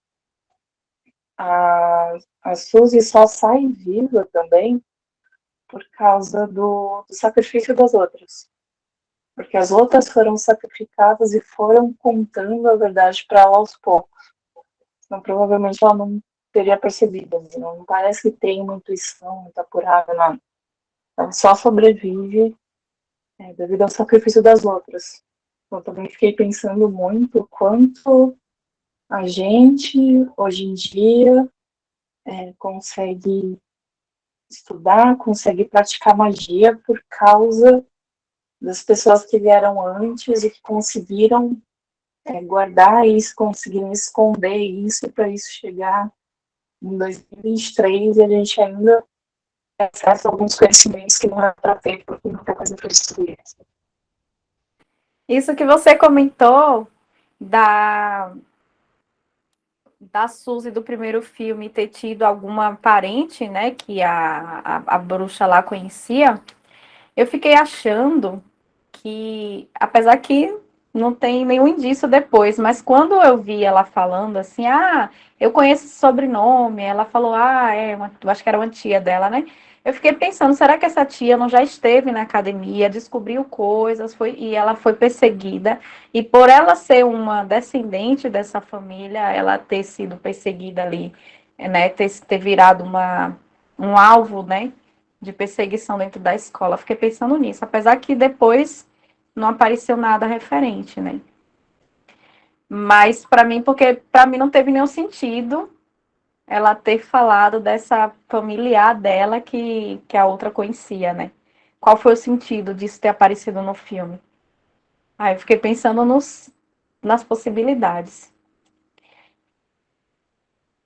a Suzy só sai viva também por causa do sacrifício das outras. Porque as outras foram sacrificadas e foram contando a verdade para ela aos poucos. Então, provavelmente, ela não teria percebido. Não parece que tem uma intuição muito apurada, não. Ela só sobrevive devido ao sacrifício das outras. eu também fiquei pensando muito quanto a gente, hoje em dia, consegue estudar, consegue praticar magia por causa das pessoas que vieram antes e que conseguiram guardar isso, conseguiram esconder isso para isso chegar em 2023 e a gente ainda tem acesso a alguns conhecimentos que não é para ter, porque muita coisa foi destruída. Isso que você comentou da Suzy do primeiro filme ter tido alguma parente, né, que a bruxa lá conhecia, eu fiquei achando que, apesar que não tem nenhum indício depois, mas quando eu vi ela falando assim, eu conheço esse sobrenome, ela falou, eu acho que era uma tia dela, né? Eu fiquei pensando, será que essa tia não já esteve na academia, descobriu coisas, e ela foi perseguida, e por ela ser uma descendente dessa família, ela ter sido perseguida ali, né, ter virado um alvo, né, de perseguição dentro da escola. Fiquei pensando nisso, apesar que depois não apareceu nada referente, né? Mas para mim, porque para mim não teve nenhum sentido ela ter falado dessa familiar dela que a outra conhecia, né? Qual foi o sentido disso ter aparecido no filme? Aí eu fiquei pensando nas possibilidades.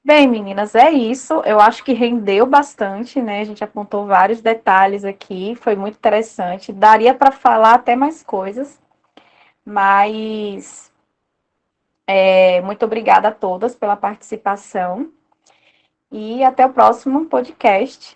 Bem, meninas, é isso. Eu acho que rendeu bastante, né? A gente apontou vários detalhes aqui, foi muito interessante. Daria para falar até mais coisas, mas muito obrigada a todas pela participação e até o próximo podcast.